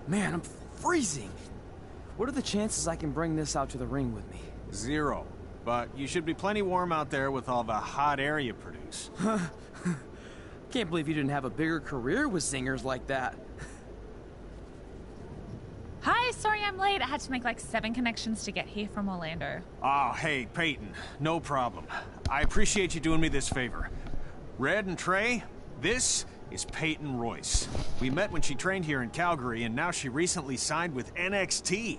Man, I'm freezing. What are the chances I can bring this out to the ring with me? 0. But you should be plenty warm out there with all the hot air you produce. Can't believe you didn't have a bigger career with singers like that. Hi, sorry I'm late. I had to make like 7 connections to get here from Orlando. Oh, hey, Peyton. No problem. I appreciate you doing me this favor. Red and Trey, this is Peyton Royce. We met when she trained here in Calgary, and now she recently signed with NXT.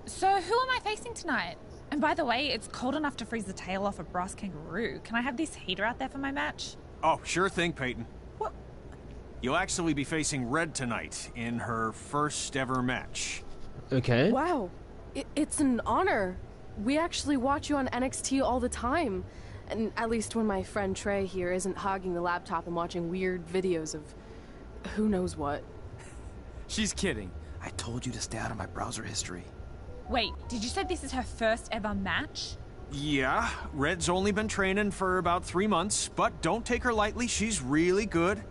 So who am I facing tonight? And by the way, it's cold enough to freeze the tail off a brass kangaroo. Can I have this heater out there for my match? Oh, sure thing, Peyton. What? You'll actually be facing Red tonight in her first ever match. Okay. Wow. It's an honor. We actually watch you on NXT all the time. And at least when my friend Trey here isn't hogging the laptop and watching weird videos of who knows what. She's kidding. I told you to stay out of my browser history. Wait, did you say this is her first ever match? Yeah, Red's only been training for about 3 months, but don't take her lightly, she's really good.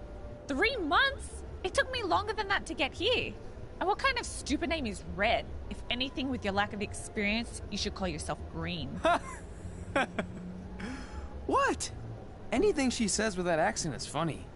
3 months? It took me longer than that to get here. And what kind of stupid name is Red? If anything, with your lack of experience, you should call yourself Green. What? Anything she says with that accent is funny.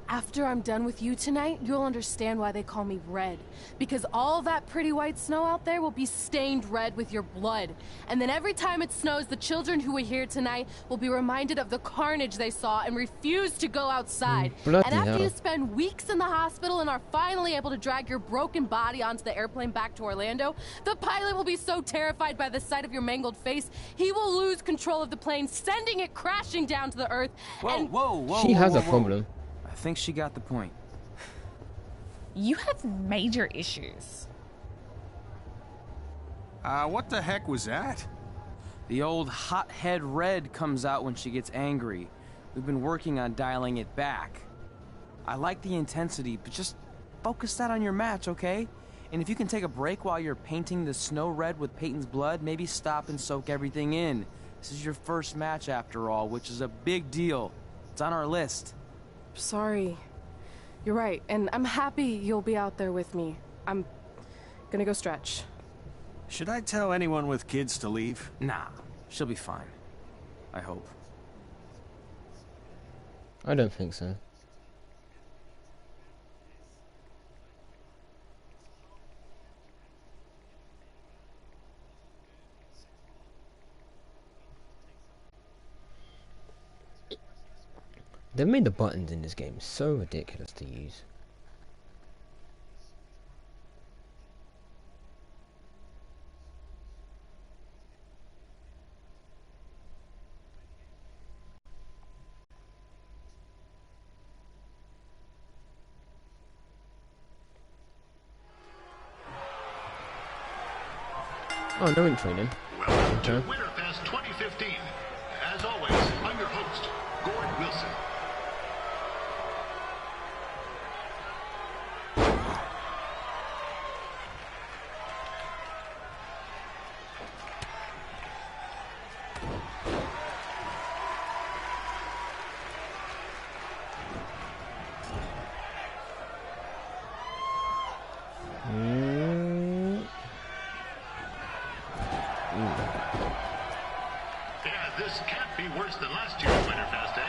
After I'm done with you tonight, you'll understand why they call me Red. Because all that pretty white snow out there will be stained red with your blood. And then every time it snows, the children who are here tonight will be reminded of the carnage they saw and refuse to go outside. And after you spend weeks in the hospital and are finally able to drag your broken body onto the airplane back to Orlando, the pilot will be so terrified by the sight of your mangled face, he will lose control of the plane, sending it crashing down to the earth. Whoa. She has a problem. I think she got the point. You have major issues. What the heck was that? The old hothead Red comes out when she gets angry. We've been working on dialing it back. I like the intensity, but just focus that on your match, okay? And if you can take a break while you're painting the snow red with Peyton's blood, maybe stop and soak everything in. This is your first match after all, which is a big deal. It's on our list. Sorry. You're right, and I'm happy you'll be out there with me. I'm gonna go stretch. Should I tell anyone with kids to leave? Nah, she'll be fine. I hope. I don't think so. They've made the buttons in this game so ridiculous to use. Oh, no in training. Welcome to Winterfest 2015. As always, I'm your host, Gord Wilson. Yeah, this can't be worse than last year's Winterfest, eh?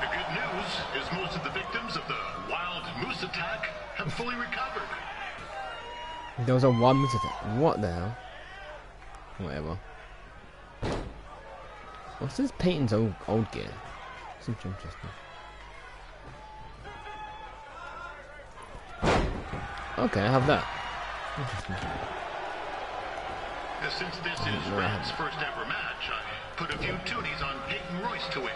The good news is most of the victims of the wild moose attack have fully recovered. There was a one minute. What the hell? Whatever. What's this Peyton's old gear? Seems interesting. Okay, I have that. Interesting. Since this is Red's first ever match, I put a few toonies on Peyton Royce to win.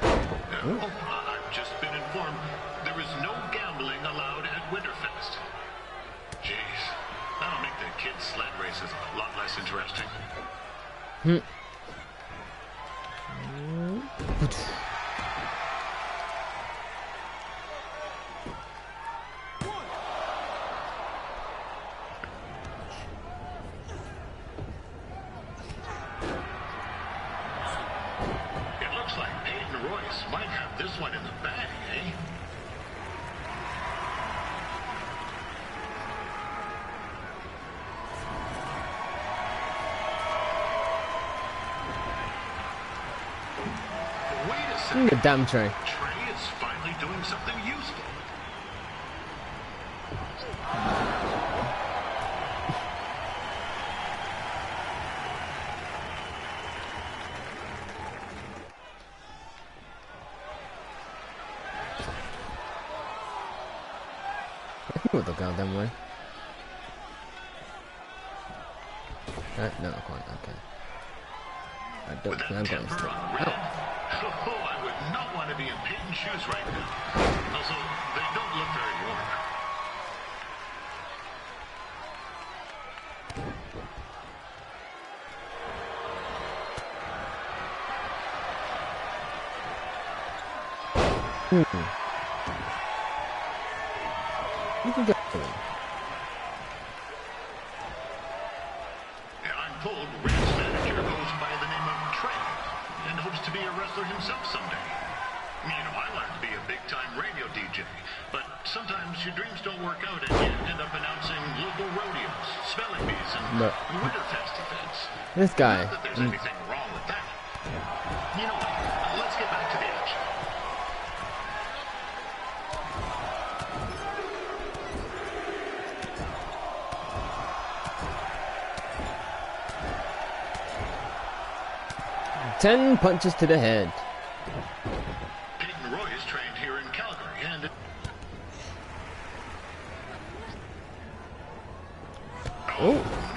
I've just been informed there is no gambling allowed at Winterfest. Jeez, that'll make the kids' sled races a lot less interesting. Might have this one in the bag, eh? The damn tray. Trey is finally doing something useful. I think we'll go that way. No, I can't. Okay. I don't think I'm going to stick. Oh, I would not want to be in Peyton's shoes right now. Also, they don't look very warm. You can get to him. I'm told Red's manager goes by the name of Trey and hopes to be a wrestler himself someday. You know, I wanted to be a big-time radio DJ, but sometimes your dreams don't work out and you end up announcing local rodeos, spelling bees, and Winterfest events. This guy. Not that there's anything wrong with that. You know what? Let's get back to the action. Ten punches to the head. Peyton Roy is trained here in Calgary, and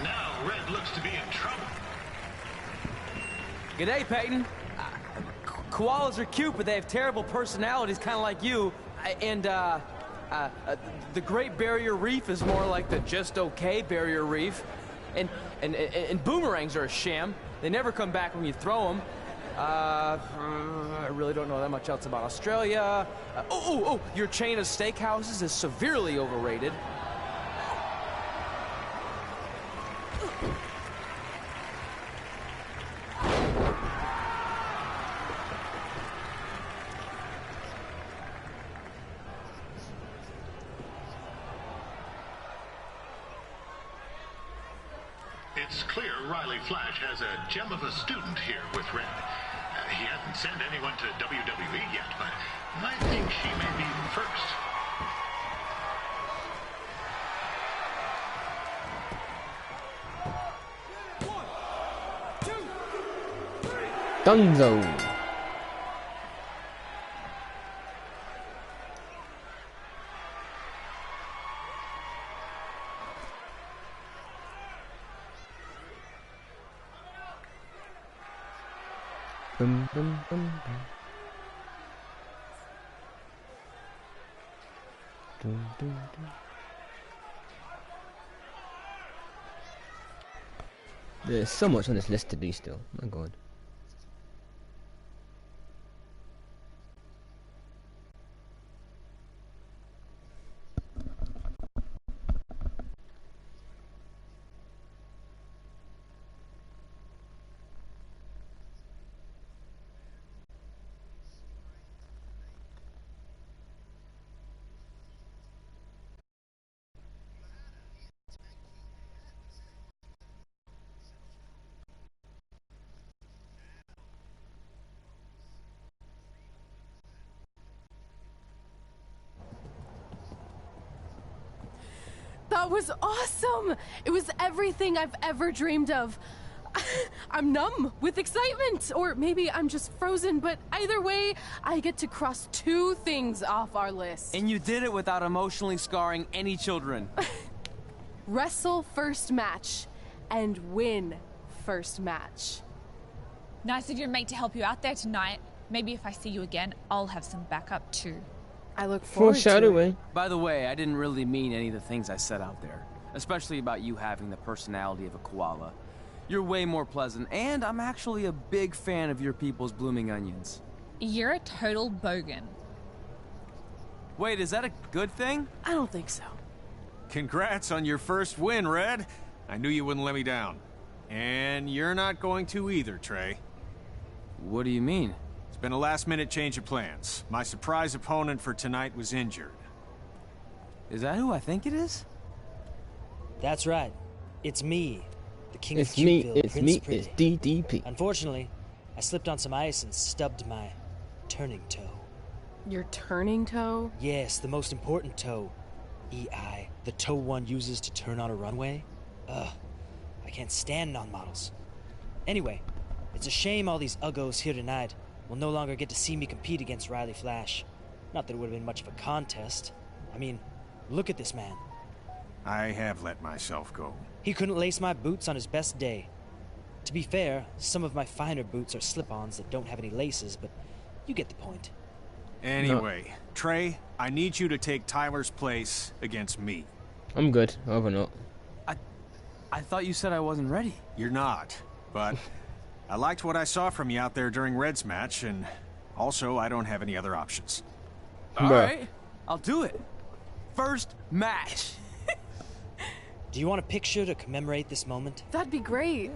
now Red looks to be in trouble. G'day, Peyton. Koalas are cute, but they have terrible personalities, kind of like you. The Great Barrier Reef is more like the just okay Barrier Reef. And boomerangs are a sham. They never come back when you throw them. I really don't know that much else about Australia. Your chain of steakhouses is severely overrated. It's clear Riley Flash has a gem of a student here with Red. He hasn't sent anyone to WWE yet, but I think she may be the first. Dunzo. Bum, bum, bum, bum. Dun, dun, dun. There's so much on this list to do still. My god. That was awesome! It was everything I've ever dreamed of. I'm numb with excitement, or maybe I'm just frozen, but either way, I get to cross 2 things off our list. And you did it without emotionally scarring any children. Wrestle first match, and win first match. Nice of your mate to help you out there tonight. Maybe if I see you again, I'll have some backup too. I look forward to it. Foreshadowing. By the way, I didn't really mean any of the things I said out there. Especially about you having the personality of a koala. You're way more pleasant, and I'm actually a big fan of your people's blooming onions. You're a total bogan. Wait, is that a good thing? I don't think so. Congrats on your first win, Red. I knew you wouldn't let me down. And you're not going to either, Trey. What do you mean? It's been a last-minute change of plans. My surprise opponent for tonight was injured. Is that who I think it is? That's right. It's me, the King It's of me, Cuteville, it's Prince me, Pretty. it's DDP. Unfortunately, I slipped on some ice and stubbed my turning toe. Your turning toe? Yes, the most important toe. EI, the toe one uses to turn on a runway. Ugh, I can't stand non-models. Anyway, it's a shame all these uggos here tonight will no longer get to see me compete against Riley Flash. Not that it would have been much of a contest. I mean, look at this man. I have let myself go. He couldn't lace my boots on his best day. To be fair, some of my finer boots are slip-ons that don't have any laces, but you get the point. Anyway, Trey, I need you to take Tyler's place against me. I'm good. Over not. I thought you said I wasn't ready. You're not, but I liked what I saw from you out there during Red's match, and also I don't have any other options. All right, I'll do it. First match. Do you want a picture to commemorate this moment? That'd be great.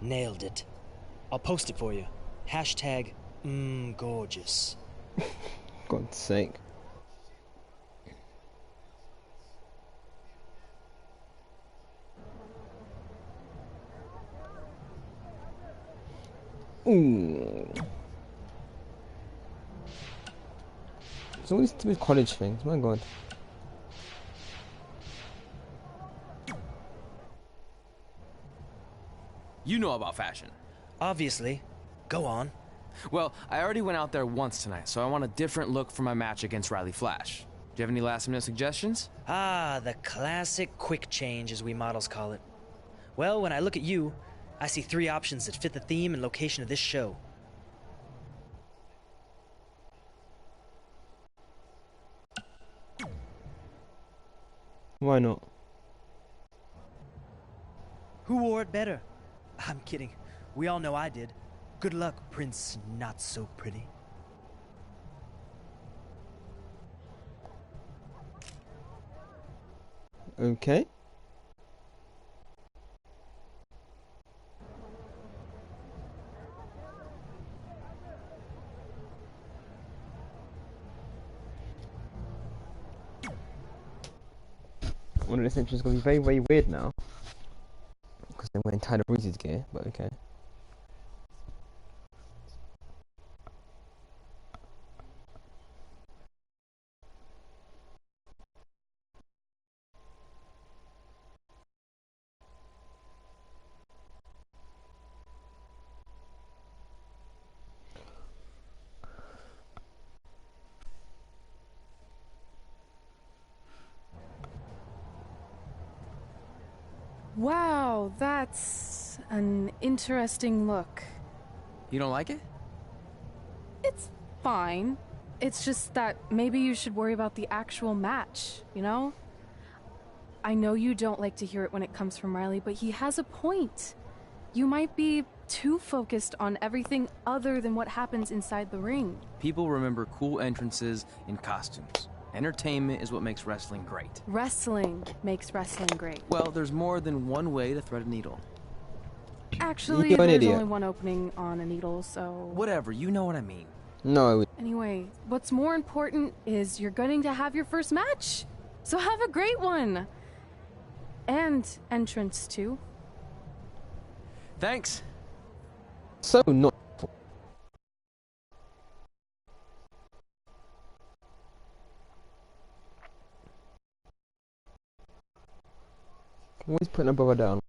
Nailed it. I'll post it for you. Hashtag gorgeous. God's sake. Ooh. It's always stupid college things, my god. You know about fashion. Obviously. Go on. Well, I already went out there once tonight, so I want a different look for my match against Riley Flash. Do you have any last-minute suggestions? Ah, the classic quick change, as we models call it. Well, when I look at you, I see 3 options that fit the theme and location of this show. Why not? Who wore it better? I'm kidding. We all know I did. Good luck, Prince Not So Pretty. Okay. One of this entries is going to be very, very weird now. Because they're wearing Tyler Breeze's gear, but okay. Wow, that's an interesting look. You don't like it? It's fine. It's just that maybe you should worry about the actual match, you know? I know you don't like to hear it when it comes from Riley, but he has a point. You might be too focused on everything other than what happens inside the ring. People remember cool entrances and costumes. Entertainment is what makes wrestling great. Wrestling makes wrestling great. Well, there's more than one way to thread a needle. Actually, You're an there's idiot. only one opening on a needle, so... Whatever, you know what I mean. No, I would. Anyway, what's more important is you're going to have your first match. So have a great one. And entrance, too. Thanks. So not. Always putting a brother down.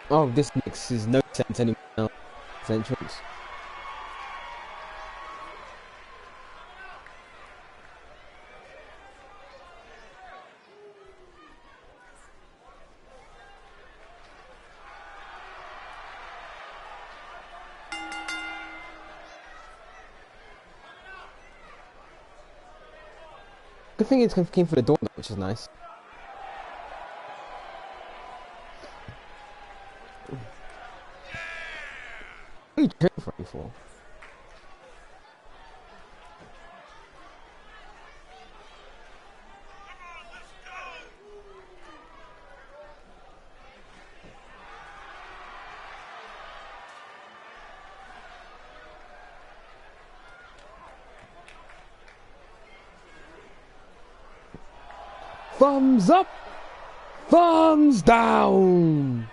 Oh, this makes no sense anymore now. His entrance. Good thing it came for the door, which is nice. What are you cheering for me for? Thumbs up, thumbs down.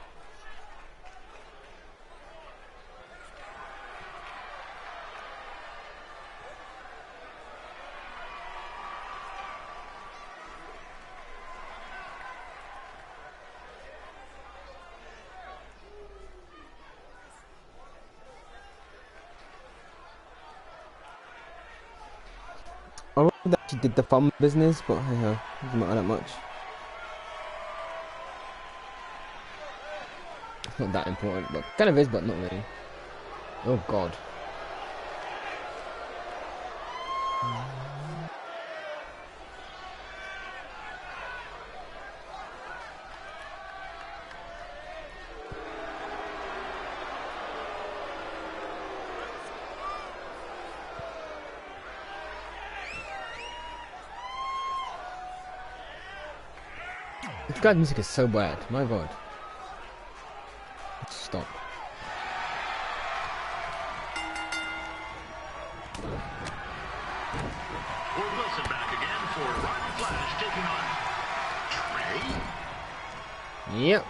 I remember that she did the thumb business, but hey ho, doesn't matter that much. It's not that important, but kind of is, but not really. Oh god. This guy's music is so bad, my god. Stop. Ward Wilson back again for Ron Flash taking on Trey. Yep.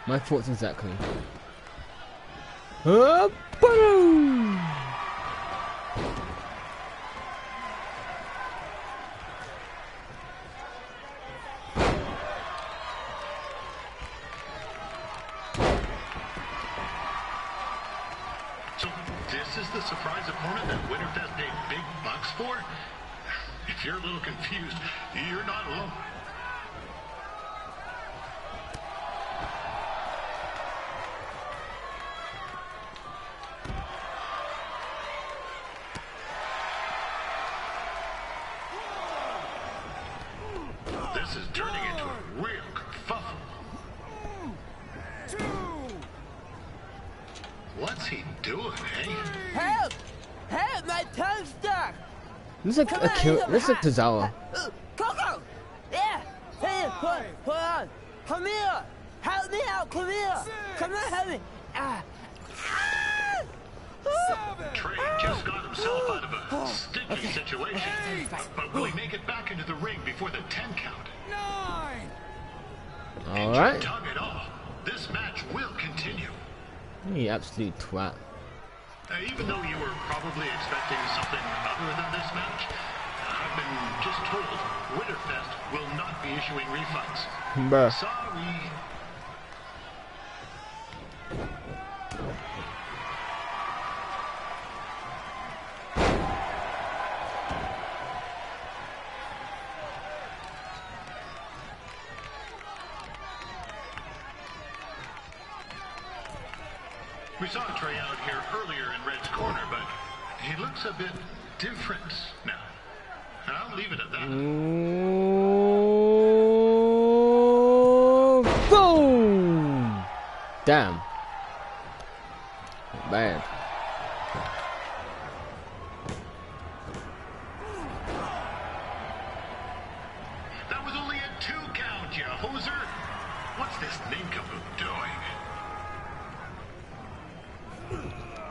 My thoughts exactly. Boom! So this is the surprise opponent that Winterfest paid big bucks for? If you're a little confused, you're not alone. This is turning into a real kerfuffle. What's he doing, eh? Help! Help! My tongue's stuck! Looks like a kill. Looks like Tozawa. Coco! Yeah! Hey, hold on! Come here! Help me out! Come here! Come on, help me! Trey just got himself out of a sticky situation. But will he make it back into the ring before the 10 count? Alright. Tongue it off. This match will continue. You absolute twat. Even though you were probably expecting something other than this match, I've been just told Winterfest will not be issuing refunds. Bruh. Sorry. We saw Trey out here earlier in Red's corner, but he looks a bit different now. And I'll leave it at that. Boom! Damn. Not bad. That was only a 2 count, you hoser. What's this nincompoop doing?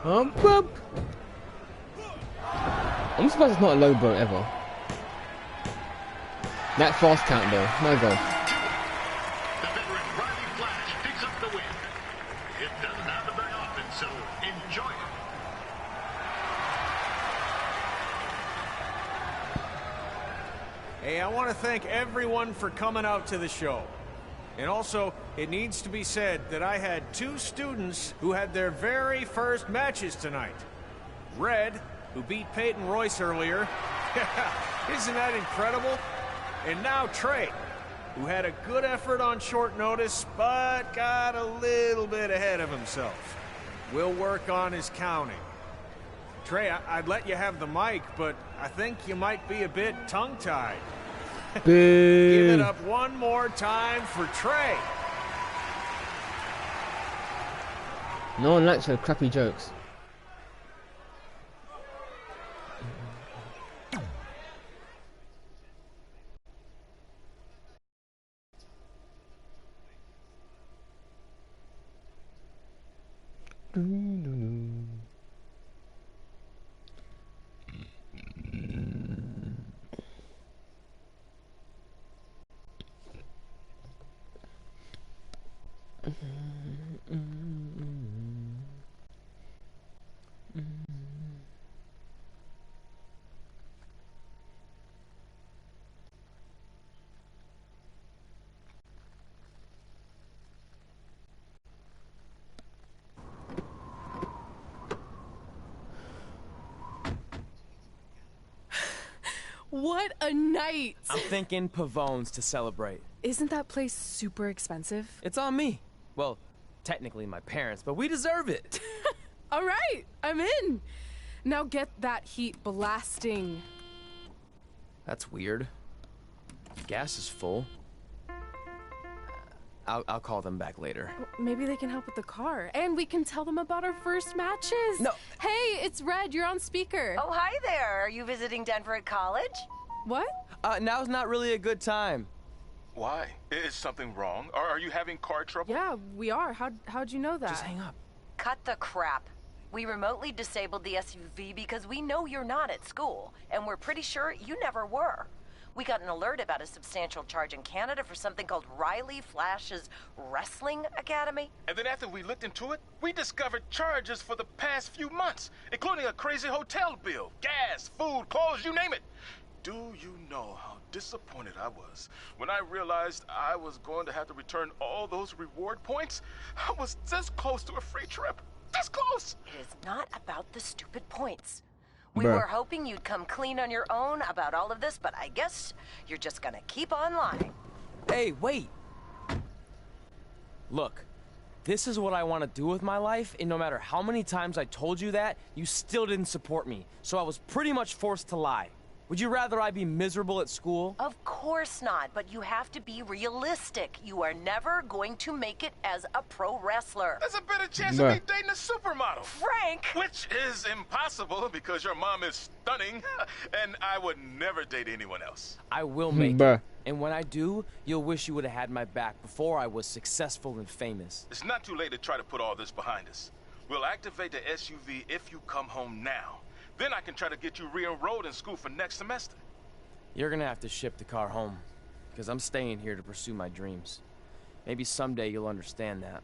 Up. I'm surprised it's not a low blow ever. That fast count though, no go. The veteran Riley Flash picks up the win. It doesn't happen very often, so enjoy it. Hey, I want to thank everyone for coming out to the show. And also, it needs to be said that I had 2 students who had their very first matches tonight. Red, who beat Peyton Royce earlier. Isn't that incredible? And now Trey, who had a good effort on short notice, but got a little bit ahead of himself. We'll work on his counting. Trey, I'd let you have the mic, but I think you might be a bit tongue-tied. Give it up one more time for Trey. No one likes her crappy jokes. What a night! I'm thinking Pavone's to celebrate. Isn't that place super expensive? It's on me. Well, technically my parents, but we deserve it. All right, I'm in. Now get that heat blasting. That's weird. Gas is full. I'll call them back later. Maybe they can help with the car. And we can tell them about our first matches. No. Hey, it's Red. You're on speaker. Oh, hi there. Are you visiting Denver at college? What? Now's not really a good time. Why? Is something wrong? Are you having car trouble? Yeah, we are. How'd you know that? Just hang up. Cut the crap. We remotely disabled the SUV because we know you're not at school, and we're pretty sure you never were. We got an alert about a substantial charge in Canada for something called Riley Flash's Wrestling Academy. And then after we looked into it, we discovered charges for the past few months, including a crazy hotel bill, gas, food, clothes, you name it. Do you know how disappointed I was when I realized I was going to have to return all those reward points? I was this close to a free trip. This close! It is not about the stupid points. We Bruh. were hoping you'd come clean on your own about all of this, but I guess you're just gonna keep on lying. Hey, wait. Look, this is what I want to do with my life, and no matter how many times I told you that, you still didn't support me. So I was pretty much forced to lie. Would you rather I be miserable at school? Of course not, but you have to be realistic. You are never going to make it as a pro wrestler. There's a better chance Bruh. of me dating a supermodel. Frank! Which is impossible because your mom is stunning, and I would never date anyone else. I will make Bruh. it. And when I do, you'll wish you would have had my back before I was successful and famous. It's not too late to try to put all this behind us. We'll activate the SUV if you come home now. Then I can try to get you re-enrolled in school for next semester. You're gonna have to ship the car home, because I'm staying here to pursue my dreams. Maybe someday you'll understand that.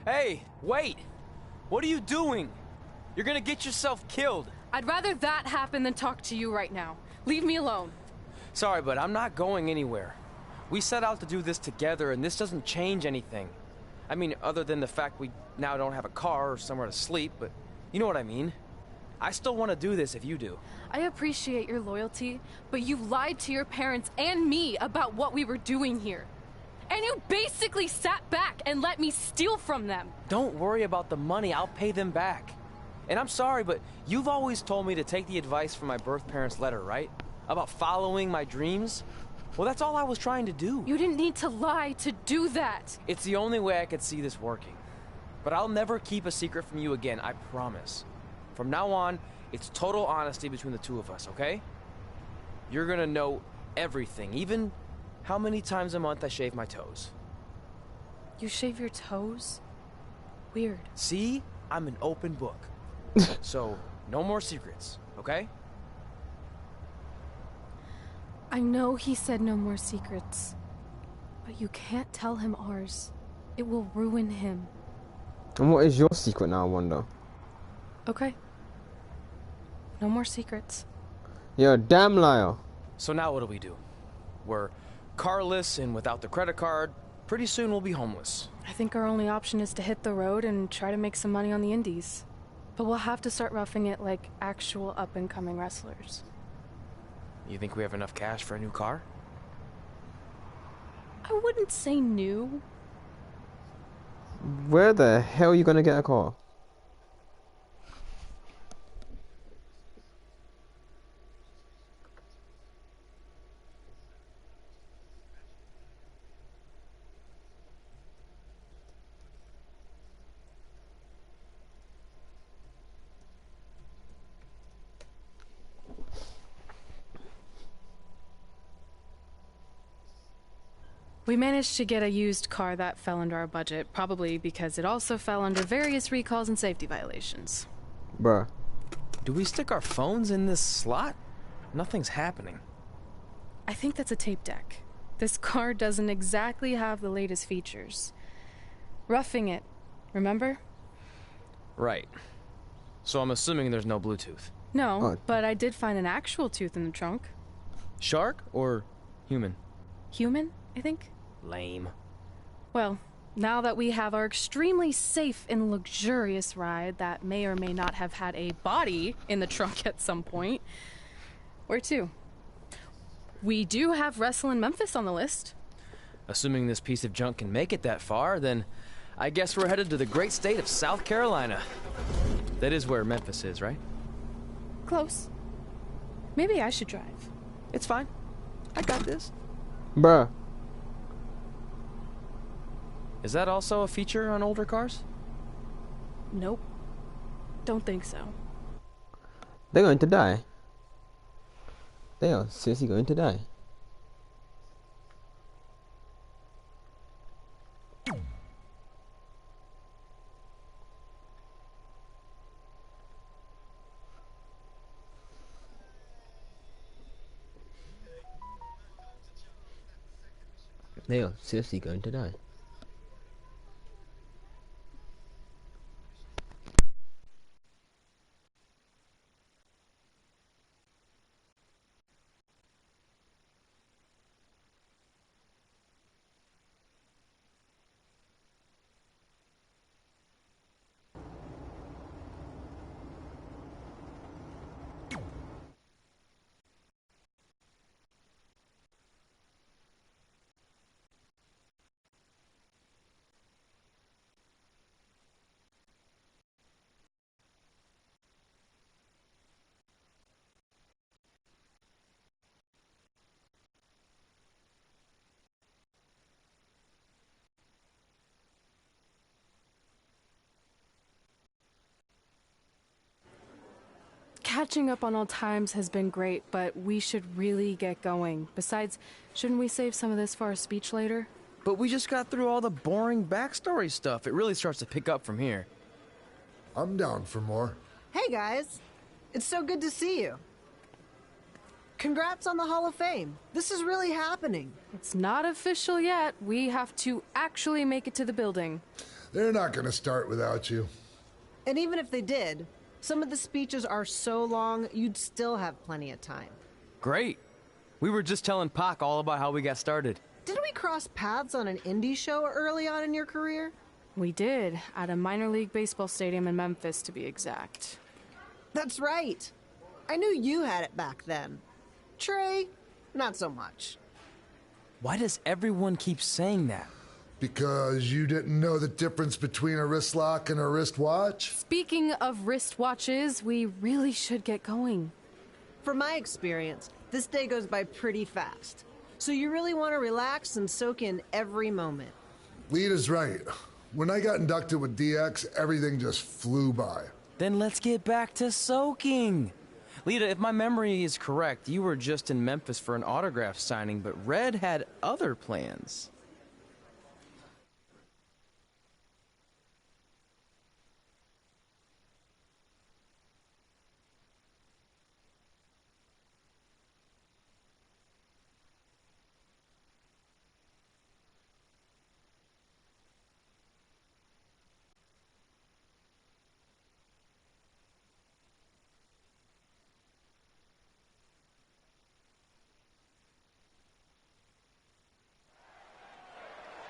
Hey, wait! What are you doing? You're gonna get yourself killed. I'd rather that happen than talk to you right now. Leave me alone. Sorry, but I'm not going anywhere. We set out to do this together, and this doesn't change anything. I mean, other than the fact we now don't have a car or somewhere to sleep, but you know what I mean. I still want to do this if you do. I appreciate your loyalty, but you lied to your parents and me about what we were doing here. And you basically sat back and let me steal from them. Don't worry about the money, I'll pay them back. And I'm sorry, but you've always told me to take the advice from my birth parents' letter, right? About following my dreams? Well, that's all I was trying to do. You didn't need to lie to do that. It's the only way I could see this working. But I'll never keep a secret from you again, I promise. From now on, it's total honesty between the two of us, okay? You're gonna know everything, even how many times a month I shave my toes. You shave your toes? Weird. See? I'm an open book. So, no more secrets, okay? I know he said no more secrets, but you can't tell him ours. It will ruin him. And what is your secret now, I wonder? Okay. No more secrets. You're a damn liar. So now what do? We're carless and without the credit card. Pretty soon we'll be homeless. I think our only option is to hit the road and try to make some money on the indies. But we'll have to start roughing it like actual up-and-coming wrestlers. You think we have enough cash for a new car? I wouldn't say new. Where the hell are you gonna get a car? We managed to get a used car that fell under our budget, probably because it also fell under various recalls and safety violations. Bruh. Do we stick our phones in this slot? Nothing's happening. I think that's a tape deck. This car doesn't exactly have the latest features. Roughing it, remember? Right. So I'm assuming there's no Bluetooth. No, but I did find an actual tooth in the trunk. Shark or human? Human, I think. Lame. Well, now that we have our extremely safe and luxurious ride that may or may not have had a body in the trunk at some point, where to? We do have Wrestle in Memphis on the list. Assuming this piece of junk can make it that far, then I guess we're headed to the great state of South Carolina. That is where Memphis is, right? Close. Maybe I should drive. It's fine. I got this. Bruh. Is that also a feature on older cars? Nope. Don't think so. They're going to die. They are seriously going to die. They are seriously going to die. Catching up on old times has been great, but we should really get going. Besides, shouldn't we save some of this for our speech later? But we just got through all the boring backstory stuff. It really starts to pick up from here. I'm down for more. Hey guys, it's so good to see you. Congrats on the Hall of Fame. This is really happening. It's not official yet. We have to actually make it to the building. They're not gonna start without you. And even if they did, some of the speeches are so long, you'd still have plenty of time. Great. We were just telling Pac all about how we got started. Didn't we cross paths on an indie show early on in your career? We did, at a minor league baseball stadium in Memphis, to be exact. That's right. I knew you had it back then. Trey, not so much. Why does everyone keep saying that? Because you didn't know the difference between a wrist lock and a wristwatch? Speaking of wristwatches, we really should get going. From my experience, this day goes by pretty fast. So you really want to relax and soak in every moment. Lita's right. When I got inducted with DX, everything just flew by. Then let's get back to soaking. Lita, if my memory is correct, you were just in Memphis for an autograph signing, but Red had other plans.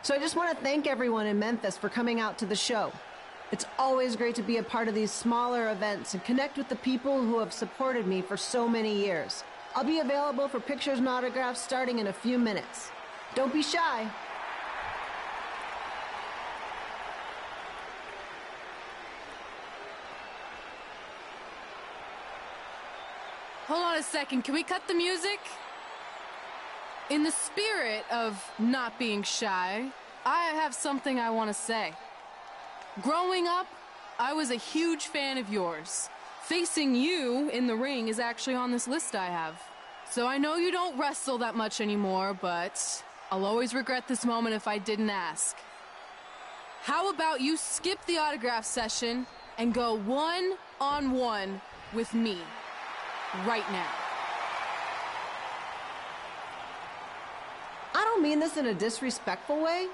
So I just want to thank everyone in Memphis for coming out to the show. It's always great to be a part of these smaller events and connect with the people who have supported me for so many years. I'll be available for pictures and autographs starting in a few minutes. Don't be shy. Hold on a second, can we cut the music? In the spirit of not being shy, I have something I want to say. Growing up, I was a huge fan of yours. Facing you in the ring is actually on this list I have. So I know you don't wrestle that much anymore, but I'll always regret this moment if I didn't ask. How about you skip the autograph session and go one-on-one with me right now? I don't mean this in a disrespectful way,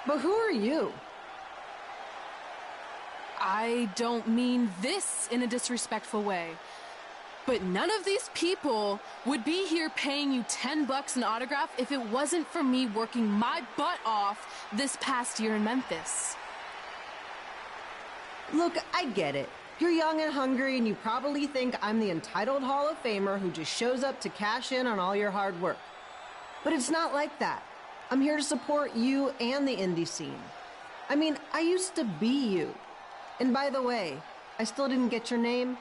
but who are you? I don't mean this in a disrespectful way, but none of these people would be here paying you $10 an autograph if it wasn't for me working my butt off this past year in Memphis. Look, I get it. You're young and hungry, and you probably think I'm the entitled Hall of Famer who just shows up to cash in on all your hard work. But it's not like that. I'm here to support you and the indie scene. I mean, I used to be you. And by the way, I still didn't get your name.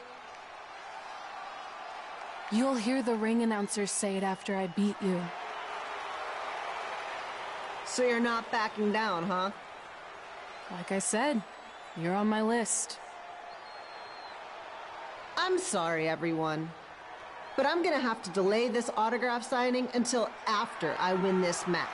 You'll hear the ring announcers say it after I beat you. So you're not backing down, huh? Like I said, you're on my list. I'm sorry, everyone. But I'm gonna have to delay this autograph signing until after I win this match.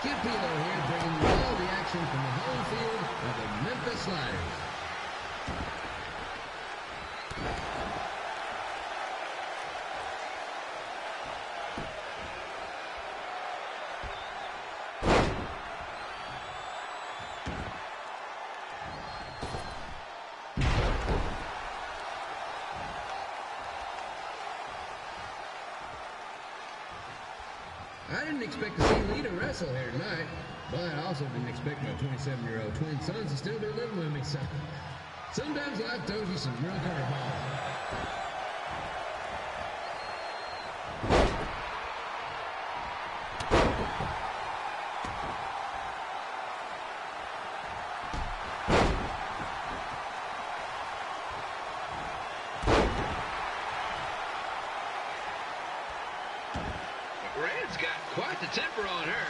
Kid Pilo here, bringing you all the action from the home field of the Memphis Sliders. I didn't expect to see Lita wrestle here tonight, but I also didn't expect my 27-year-old twin sons to still be living with me, so sometimes life throws you some real curveballs. Red's got quite the temper on her.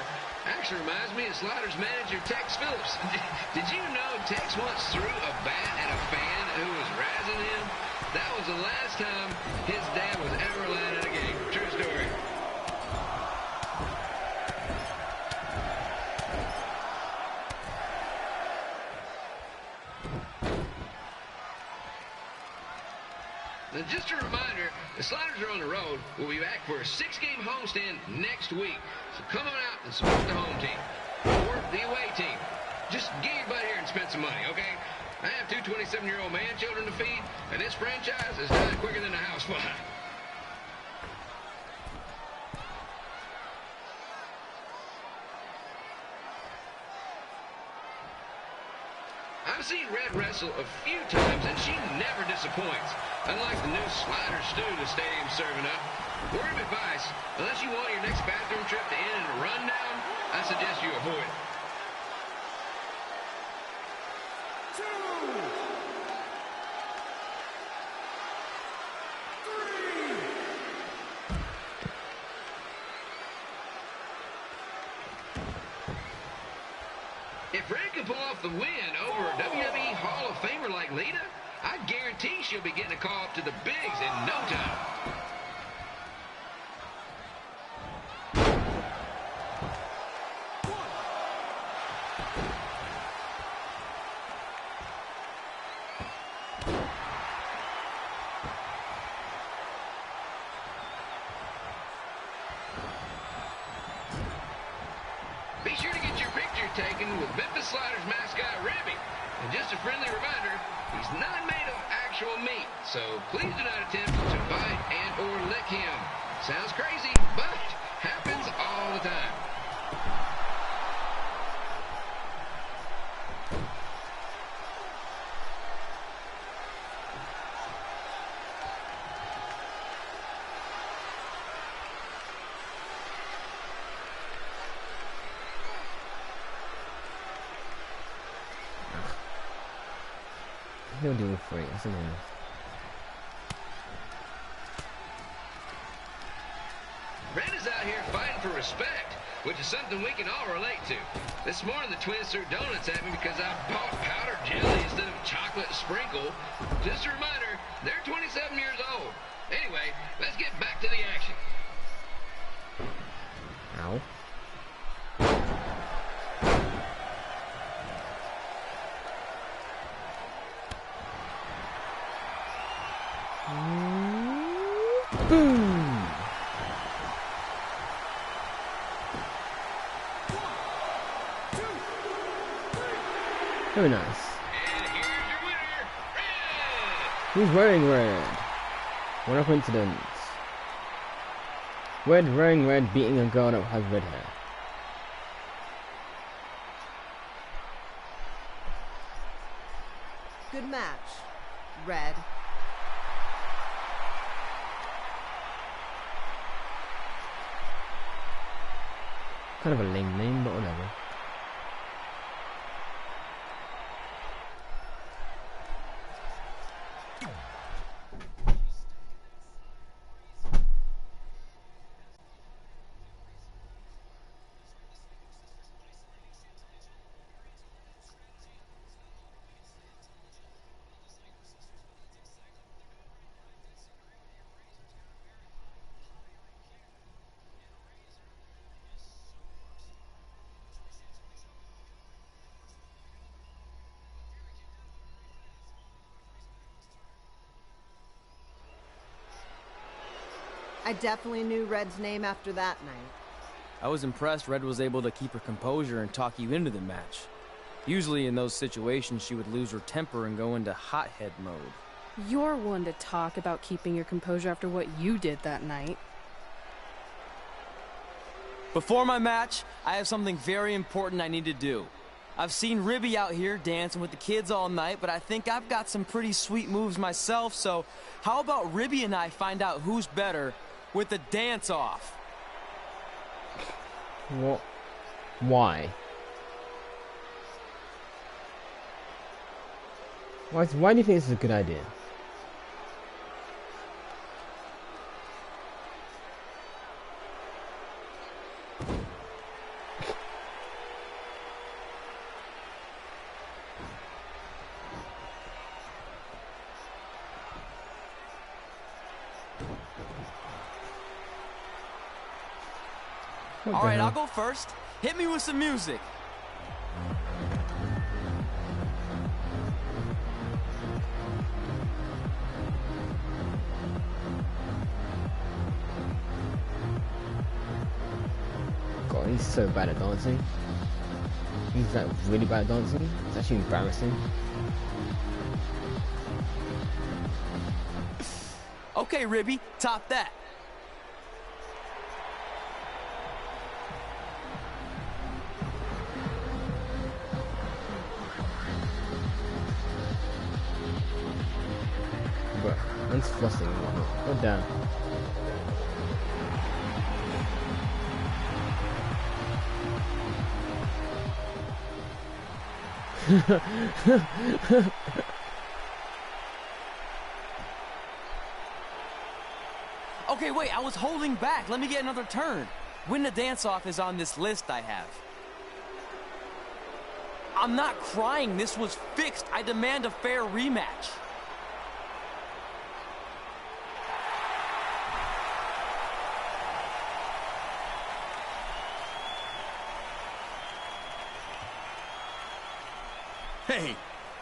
Actually reminds me of Sliders manager Tex Phillips. Did you know Tex once threw a bat at a fan who was razzing him? That was the last time his dad was ever allowed in a game. True story. Now, just a reminder, the Sliders are on the road. We'll be back for a 6-game homestand next week. So come on out and support the home team. Or the away team. Just get your butt here and spend some money, okay? I have 2 27-year-old man-children to feed, and this franchise is dying quicker than a house fire. I've seen Red wrestle a few times, and she never disappoints. Unlike the new slider stew the stadium's serving up. Word of advice, unless you want your next bathroom trip to end in a rundown, I suggest you avoid it. If Red can pull off the win over a WWE Hall of Famer like Lita, I guarantee she'll be getting a call up to the bigs in no time. Be sure to get your picture taken with Memphis Sliders mascot Ribby. And just a friendly reminder, he's not made of actual meat, so please do not attempt to bite and or lick him. Sounds crazy, but happens all the time. He'll do it for you. That's enough. Red is out here fighting for respect. which is something we can all relate to. This morning, the twins threw donuts at me because I bought powdered jelly instead of chocolate sprinkle. Just a reminder, they're 27 years old. Anyway, let's get back to the action. Ow. Boom! Very nice. And here's your winner, Red! Who's wearing red? What a coincidence. Red wearing red, beating a girl that has red hair. Good match. Red. Kind of a lame name, but whatever. I definitely knew Red's name after that night. I was impressed Red was able to keep her composure and talk you into the match. Usually in those situations, she would lose her temper and go into hothead mode. You're one to talk about keeping your composure after what you did that night. Before my match, I have something very important I need to do. I've seen Ribby out here dancing with the kids all night, but I think I've got some pretty sweet moves myself, so how about Ribby and I find out who's better with the dance-off? What? Why? Why do you think this is a good idea? All right, I'll go first. Hit me with some music. God, he's so bad at dancing. He's like really bad at dancing. It's actually embarrassing. Okay, Ribby, top that. It's flossing and whatnot. Go down. Okay, wait, I was holding back. Let me get another turn. Win the dance-off is on this list I have. I'm not crying. This was fixed. I demand a fair rematch. Hey,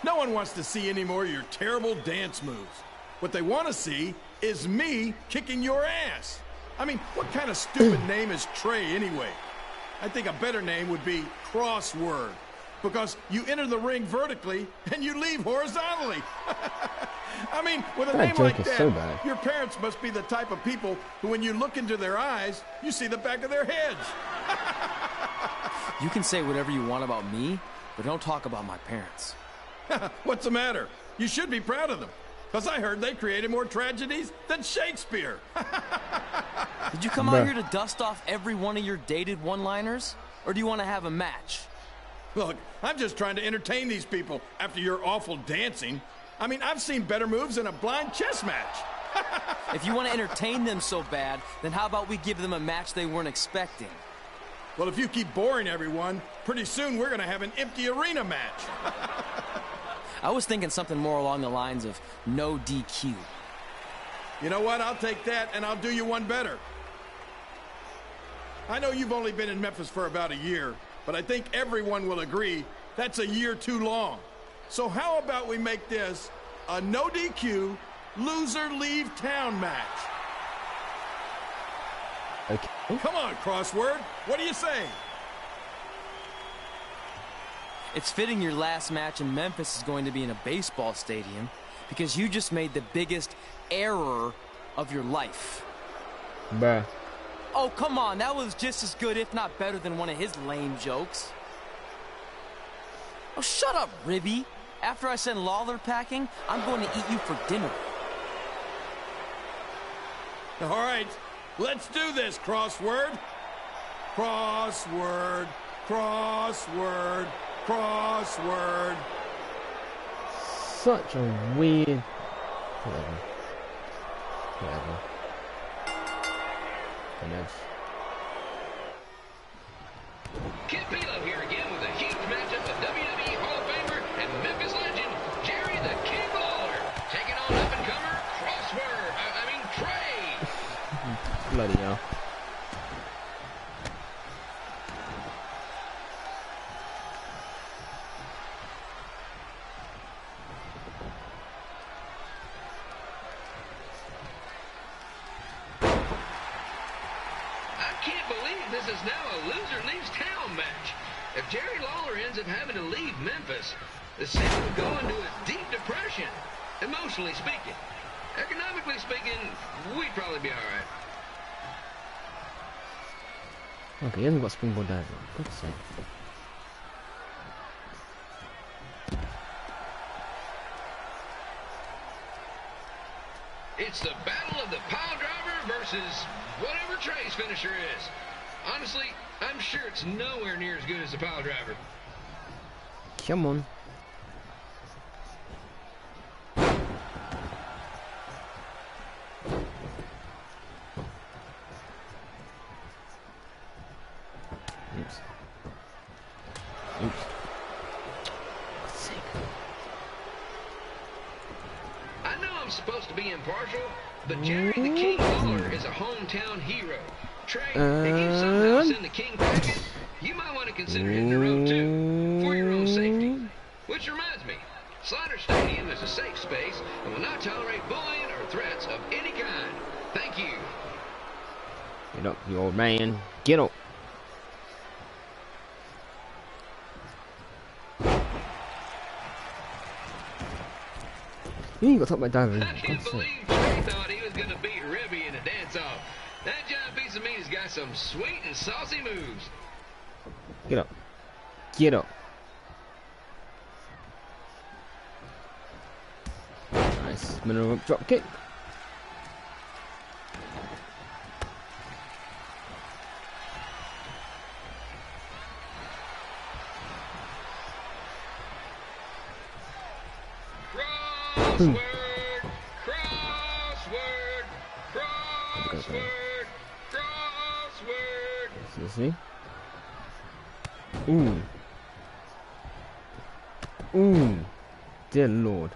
no one wants to see any more of your terrible dance moves. What they want to see is me kicking your ass. I mean, what kind of stupid name is Trey anyway? I think a better name would be Crossword, because you enter the ring vertically and you leave horizontally. I mean, with a name like that, so bad. Your parents must be the type of people who, when you look into their eyes, you see the back of their heads. You can say whatever you want about me, but don't talk about my parents. What's the matter? You should be proud of them, because I heard they created more tragedies than Shakespeare. Did you come out here to dust off every one of your dated one-liners? Or do you want to have a match? Look, I'm just trying to entertain these people after your awful dancing. I mean, I've seen better moves in a blind chess match. If you want to entertain them so bad, then how about we give them a match they weren't expecting? Well, if you keep boring everyone, pretty soon we're going to have an empty arena match. I was thinking something more along the lines of no DQ. You know what? I'll take that, and I'll do you one better. I know you've only been in Memphis for about a year, but I think everyone will agree that's a year too long. So how about we make this a no DQ, loser leave town match? Okay. Come on, Crossword. What do you say? It's fitting your last match in Memphis is going to be in a baseball stadium because you just made the biggest error of your life. Bruh. Oh, come on. That was just as good, if not better, than one of his lame jokes. Oh, shut up, Ribby. After I send Lawler packing, I'm going to eat you for dinner. All right. Let's do this, Crossword. Crossword, crossword, crossword. Such a weird... Whatever. Kid Pilo here again with a huge matchup of WWE Hall of Famer and Memphis legend, Jerry the King Lawler, taking on up-and-comer Trey. Bloody hell. This is now a loser leaves town match. If Jerry Lawler ends up having to leave Memphis, the city would go into a deep depression, emotionally speaking. Economically speaking, we'd probably be all right. Okay, he hasn't got springboard dive. Good sake. It's the battle of the pile driver versus whatever Trey's finisher is. Honestly, I'm sure it's nowhere near as good as the pile driver. Come on. Oops. Oops. I know I'm supposed to be impartial, but Jerry the King Lawler is a hometown hero. Trey, if you somehow send the King packing, you might want to consider hitting the road too, for your own safety. Which reminds me, Slaughter Stadium is a safe space and will not tolerate bullying or threats of any kind. Thank you. Get up, you old man. Get up. You ain't got to talk about diving. I can't believe Trey thought he was going to beat Ribby in a dance-off. That giant piece of meat has got some sweet and saucy moves. Get up. Get up. Nice. Middle rope drop kick. Crossword, crossword, crossword, crossword. Let's see. Ooh. Ooh. Dear Lord.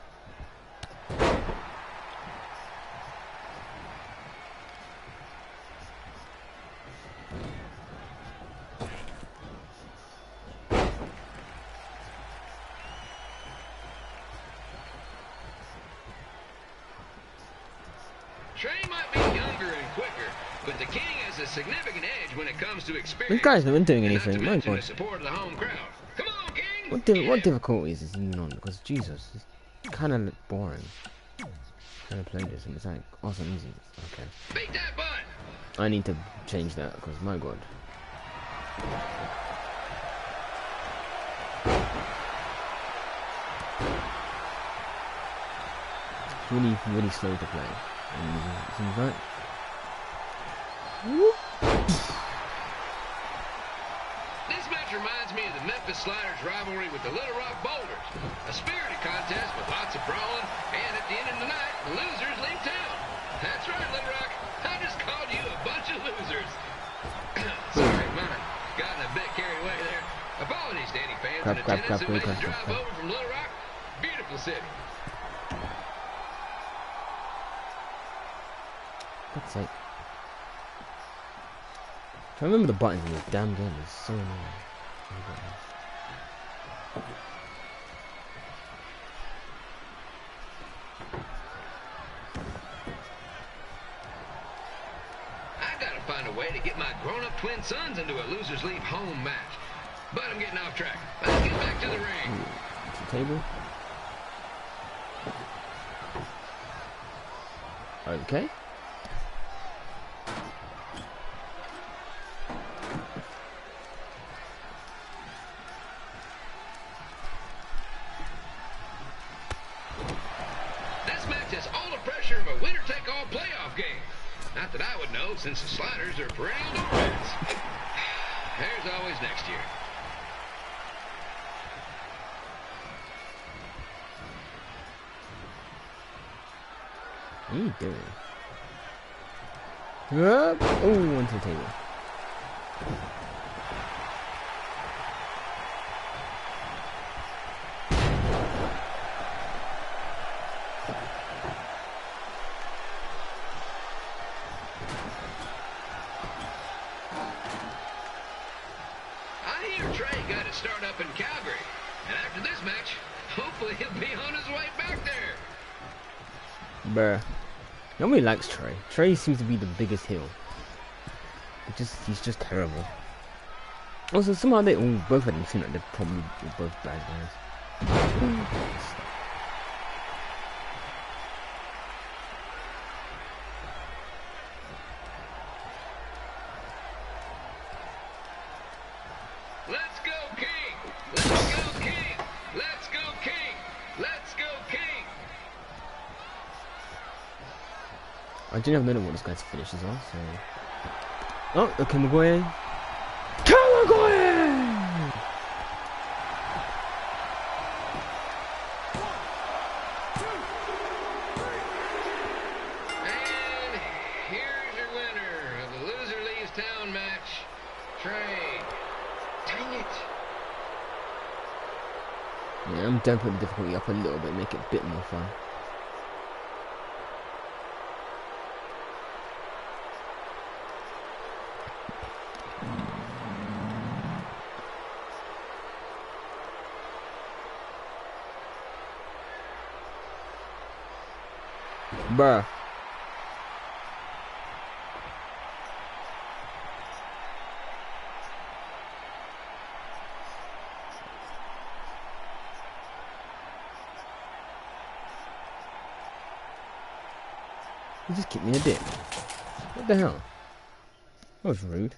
Trey might be younger and quicker, but the King has a significant edge when it comes to experience. This guy's not doing and anything. Not My to mention God. the support of the home crowd. Come on, King. What difficulties is he on? Because Jesus, it's kind of boring. Trying to play this and it's like awesome easy. Okay. Beat that butt. I need to change that because my God. Really slow to play. Seems like. This match reminds me of the Memphis Sliders rivalry with the Little Rock Boulders. A spirited contest with lots of brawling, and at the end of the night, the losers leave town. That's right, Little Rock. I just called you a bunch of losers. Sorry, mine got grab, grab, grab, grab, grab, Drive grab. over from Little Rock. Beautiful city. God's sake. I remember the buttons in this damn game is so annoying. I gotta find a way to get my grown-up twin sons into a losers leave home match. But I'm getting off track. Let's get back to the ring. Table. Okay. This match has all the pressure of a winner-take-all playoff game. Not that I would know, since the Sliders are perennial doormats. There's always next year. What are you doing? Up. Oh, onto the table. I hear Trey got his start up in Calgary. And after this match, hopefully he'll be on his way back there. Bruh. Nobody likes Trey. Trey seems to be the biggest heel. He's just terrible. Also, somehow both of them seem like they're probably both bad guys. Let's go, King! Let's go, King! Let's go, King! Let's go, King! I do have no idea what this guy's finish as well, so... Oh, okay, Maguire. Maguire! And here's your winner of the Loser Leaves Town match, Trey. Dang it! Yeah, I'm done putting the difficulty up a little bit, make it a bit more fun. Bruh. You just kicked me in the dick. What the hell? That was rude.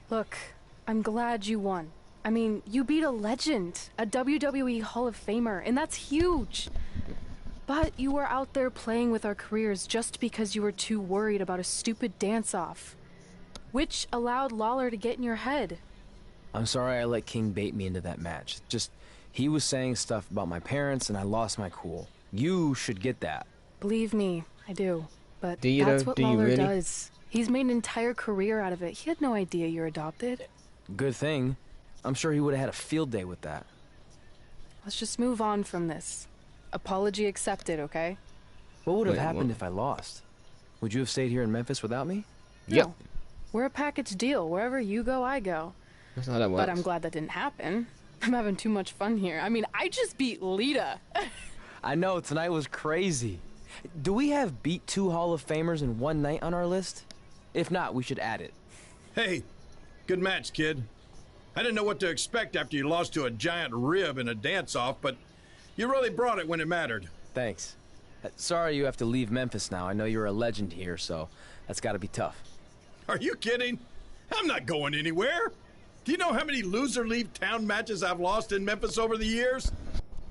Look, I'm glad you won. I mean, you beat a legend, a WWE Hall of Famer, and that's huge. But you were out there playing with our careers just because you were too worried about a stupid dance-off, which allowed Lawler to get in your head. I'm sorry I let King bait me into that match. Just, he was saying stuff about my parents and I lost my cool. You should get that. Believe me, I do. But Do you that's though? what Do you Lawler really? does. He's made an entire career out of it. He had no idea you're adopted. Good thing. I'm sure he would have had a field day with that. Let's just move on from this. Apology accepted, okay? What would have Wait, happened what? if I lost? Would you have stayed here in Memphis without me? Yep. No. We're a package deal. Wherever you go, I go. That's not how that works. But I'm glad that didn't happen. I'm having too much fun here. I mean, I just beat Lita. I know, tonight was crazy. Do we have beat 2 Hall of Famers in one night on our list? If not, we should add it. Hey, good match, kid. I didn't know what to expect after you lost to a giant rib in a dance-off, but you really brought it when it mattered. Thanks. Sorry you have to leave Memphis now. I know you're a legend here, so that's gotta be tough. Are you kidding? I'm not going anywhere. Do you know how many loser leave town matches I've lost in Memphis over the years?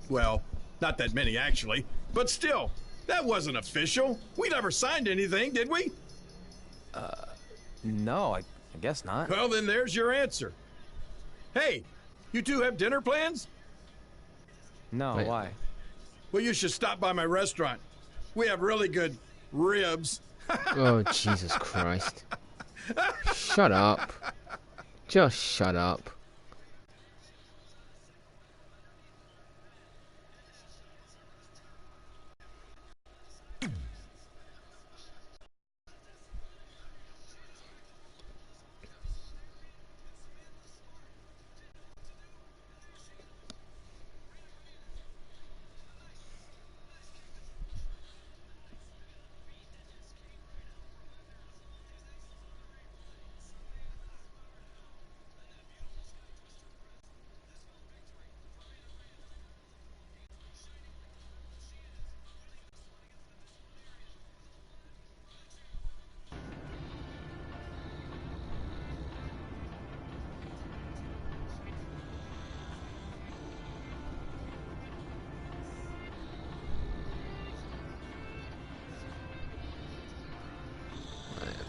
Well, Not that many, actually. But still, that wasn't official. We never signed anything, did we? No, I guess not. Well, then there's your answer. Hey, you two have dinner plans? No, Wait. why? Well, you should stop by my restaurant. We have really good ribs. Oh, Jesus Christ. Shut up. Just shut up.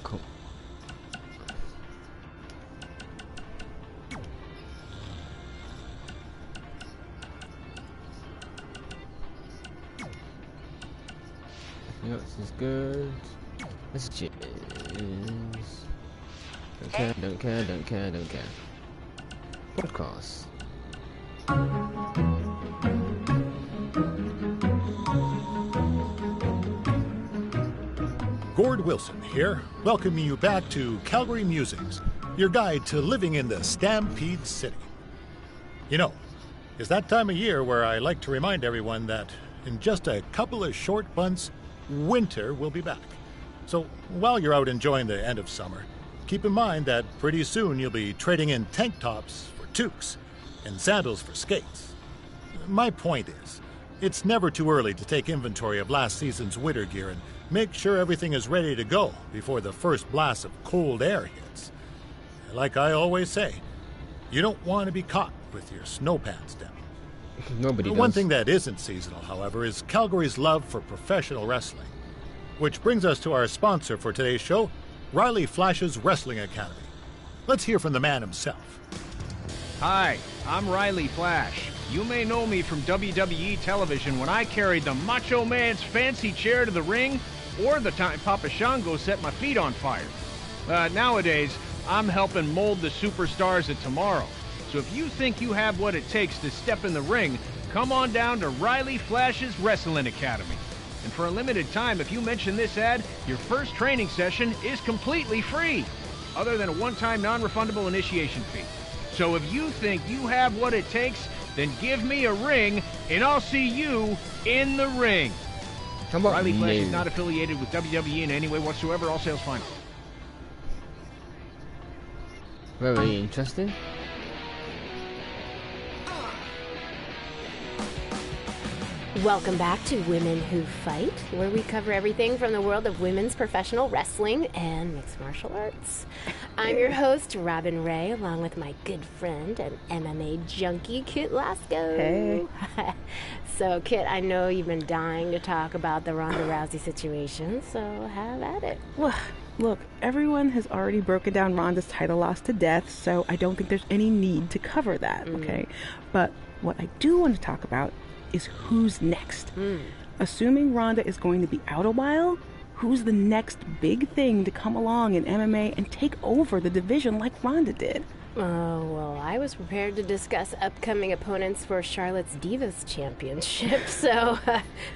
Cool. Yep, this is good. This is... Don't care, don't care, don't care, don't care. Podcast. Gord Wilson here, welcoming you back to Calgary Musings, your guide to living in the Stampede City. You know, it's that time of year where I like to remind everyone that in just a couple of short months, winter will be back. So while you're out enjoying the end of summer, keep in mind that pretty soon you'll be trading in tank tops for toques and sandals for skates. My point is, it's never too early to take inventory of last season's winter gear and make sure everything is ready to go before the first blast of cold air hits. Like I always say, you don't want to be caught with your snow pants down. Nobody does. One thing that isn't seasonal, however, is Calgary's love for professional wrestling. Which brings us to our sponsor for today's show, Riley Flash's Wrestling Academy. Let's hear from the man himself. Hi, I'm Riley Flash. You may know me from WWE television when I carried the Macho Man's fancy chair to the ring, or the time Papa Shango set my feet on fire. Nowadays, I'm helping mold the superstars of tomorrow. So if you think you have what it takes to step in the ring, come on down to Riley Flash's Wrestling Academy. And for a limited time, if you mention this ad, your first training session is completely free, other than a one-time non-refundable initiation fee. So if you think you have what it takes, then give me a ring, and I'll see you in the ring. Riley Flash is not affiliated with WWE in any way whatsoever. All sales final. Very interesting. Welcome back to Women Who Fight, where we cover everything from the world of women's professional wrestling and mixed martial arts. I'm your host, Robin Ray, along with my good friend and MMA junkie, Kit Lasco. Hey. So, Kit, I know you've been dying to talk about the Ronda Rousey situation, so have at it. Look, everyone has already broken down Ronda's title loss to death, so I don't think there's any need to cover that, okay? But what I do want to talk about is who's next. Assuming Ronda is going to be out a while, who's the next big thing to come along in MMA and take over the division like Ronda did? Oh, well, I was prepared to discuss upcoming opponents for Charlotte's Divas Championship, so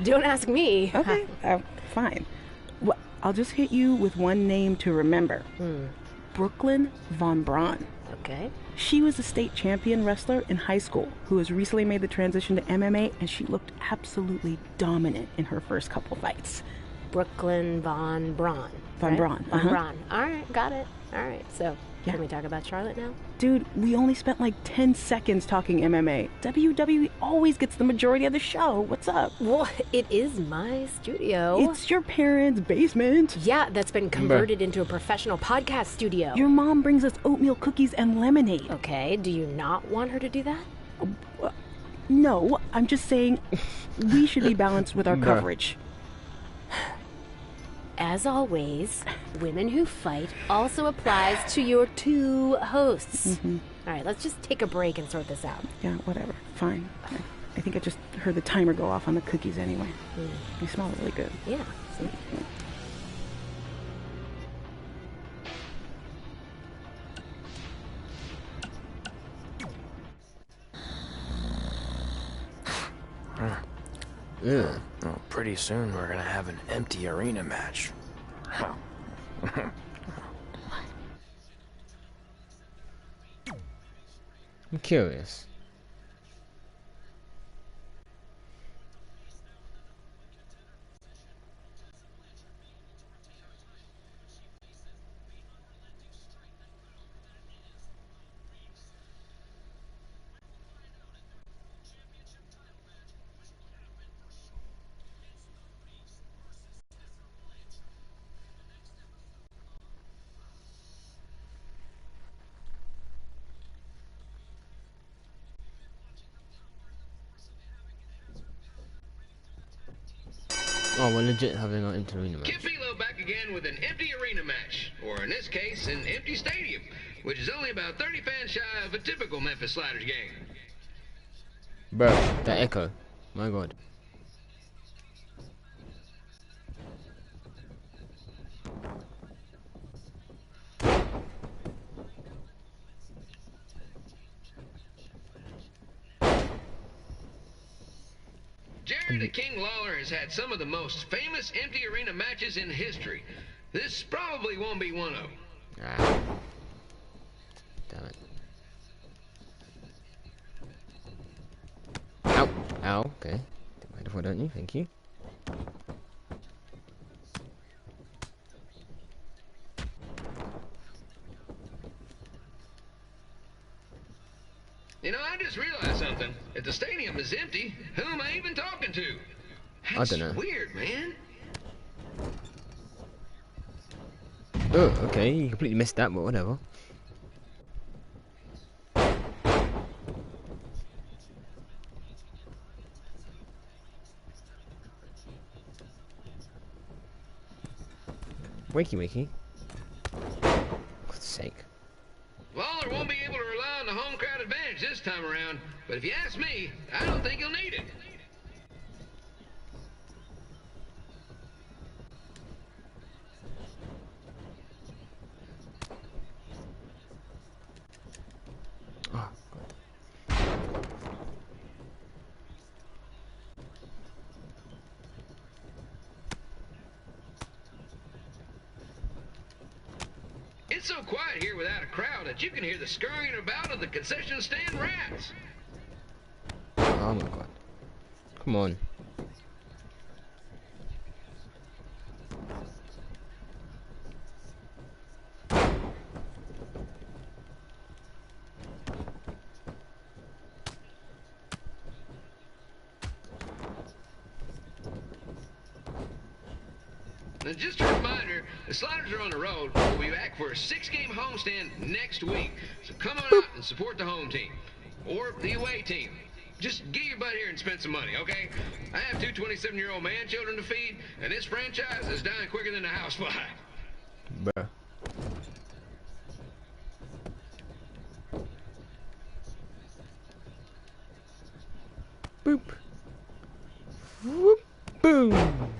don't ask me. Okay, fine. Well, I'll just hit you with one name to remember. Brooklyn Von Braun. Okay. She was a state champion wrestler in high school who has recently made the transition to MMA, and she looked absolutely dominant in her first couple fights. Brooklyn Von Braun. Von Braun. Von Braun. All right, got it. All right, so can we talk about Charlotte now? Dude, we only spent like 10 seconds talking MMA. WWE always gets the majority of the show. What's up? Well, it is my studio. It's your parents' basement. Yeah, that's been converted into a professional podcast studio. Your mom brings us oatmeal cookies and lemonade. Okay, do you not want her to do that? No, I'm just saying we should be balanced with our Bruh. coverage. As always, Women Who Fight also applies to your two hosts. All right, let's just take a break and sort this out. Yeah, whatever. Fine. I think I just heard the timer go off on the cookies anyway. They smell really good. Yeah. See? Yeah. Oh, pretty soon we're gonna have an empty arena match. I'm curious. Oh, we're legit having our empty arena match. Kip Philo back again with an empty arena match, or in this case, an empty stadium, which is only about 30 fans shy of a typical Memphis Sliders game. Bro, that echo. My god. Jerry the King Lawler has had some of the most famous empty arena matches in history. This probably won't be one of them. Ah. Damn it. Ow. Ow. Okay. Mind if I don't you? Thank you. You know, I just realized something. If the stadium is empty, who am I even talking to? I don't know. Weird, man. Oh, okay. You completely missed that, but whatever. Wakey, wakey. God's sake. Lawler won't be able to rely on the home crowd advantage this time around, but if you ask me, I don't think he'll need it. Oh, It's so quiet here without a crowd that you can hear the scurrying about of the concession stand rats. oh my god. Come on. Now, just a reminder, the Sliders are on the road. We'll be back for a 6-game homestand next week. So come on out and support the home team. Or the away team. Just get your butt here and spend some money, okay? I have 2 27-year-old man children to feed, and this franchise is dying quicker than a housefly. Bruh. Boop. Whoop. Boom.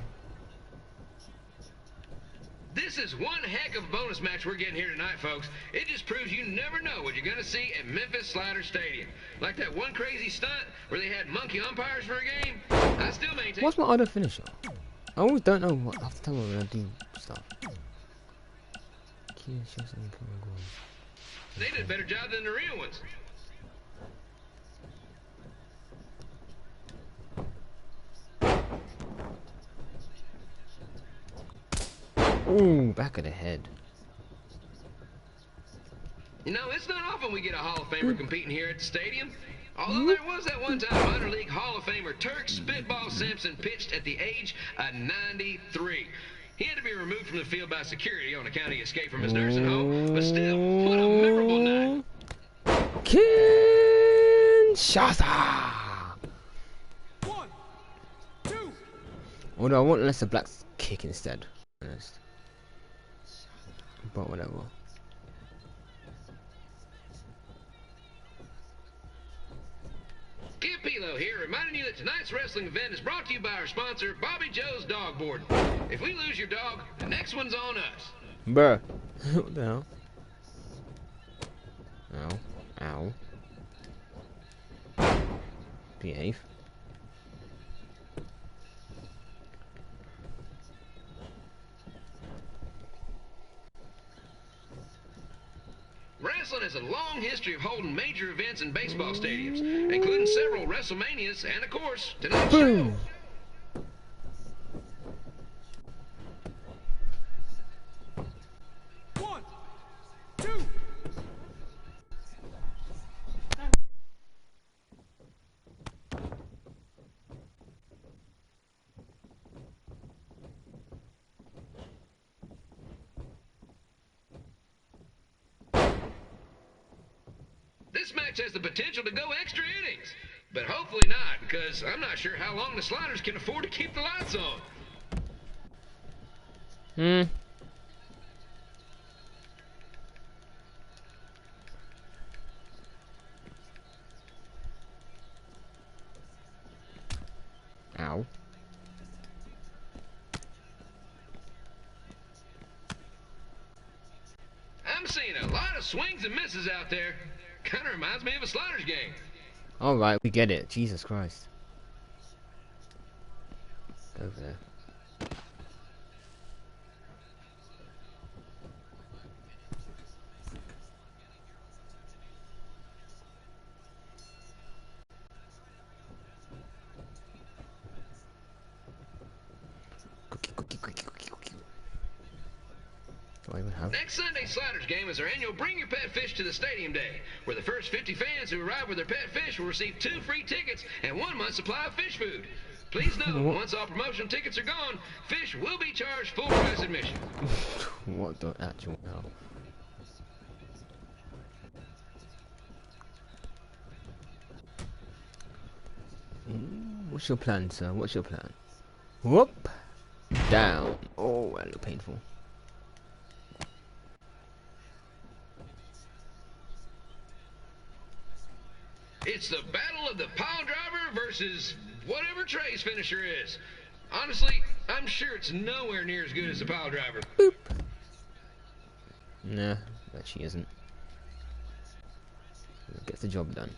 This is one heck of a bonus match we're getting here tonight, folks. It just proves you never know what you're going to see at Memphis Sliders Stadium. Like that one crazy stunt where they had monkey umpires for a game. I still maintain... What's my auto finisher? I always don't know what half the time when I do stuff. They did a better job than the real ones. Ooh, back of the head. You know, it's not often we get a Hall of Famer competing here at the stadium. Although there was that one time minor league Hall of Famer Turk Spitball Simpson pitched at the age of 93. He had to be removed from the field by security on account he escaped from his nursing home. But still, what a memorable night. Kinshasa! Although I want Lester Black's kick instead. Honest. But whatever. Campilo here, reminding you that tonight's wrestling event is brought to you by our sponsor, Bobby Joe's Dog Board. If we lose your dog, the next one's on us. Bruh. What the hell? Ow. Ow. Behave. Wrestling has a long history of holding major events in baseball stadiums, including several WrestleManias and, of course, tonight's show. One, two. This match has the potential to go extra innings, but hopefully not, because I'm not sure how long the Sliders can afford to keep the lights on. Ow. I'm seeing a lot of swings and misses out there. Kind of reminds me of a Sliders game. Alright, we get it. Jesus Christ. Over there. Next Sunday's Sliders game is our annual Bring Your Pet Fish to the Stadium Day, where the first 50 fans who arrive with their pet fish will receive 2 free tickets and 1 month's supply of fish food. Please note, once all promotional tickets are gone, fish will be charged full price admission. What the actual hell? What's your plan, sir? What's your plan? Whoop! Down. Oh, that looked painful. It's the battle of the pile driver versus whatever Trey's finisher is. Honestly, I'm sure it's nowhere near as good as the pile driver. Boop. Nah, that she isn't. Gets the job done.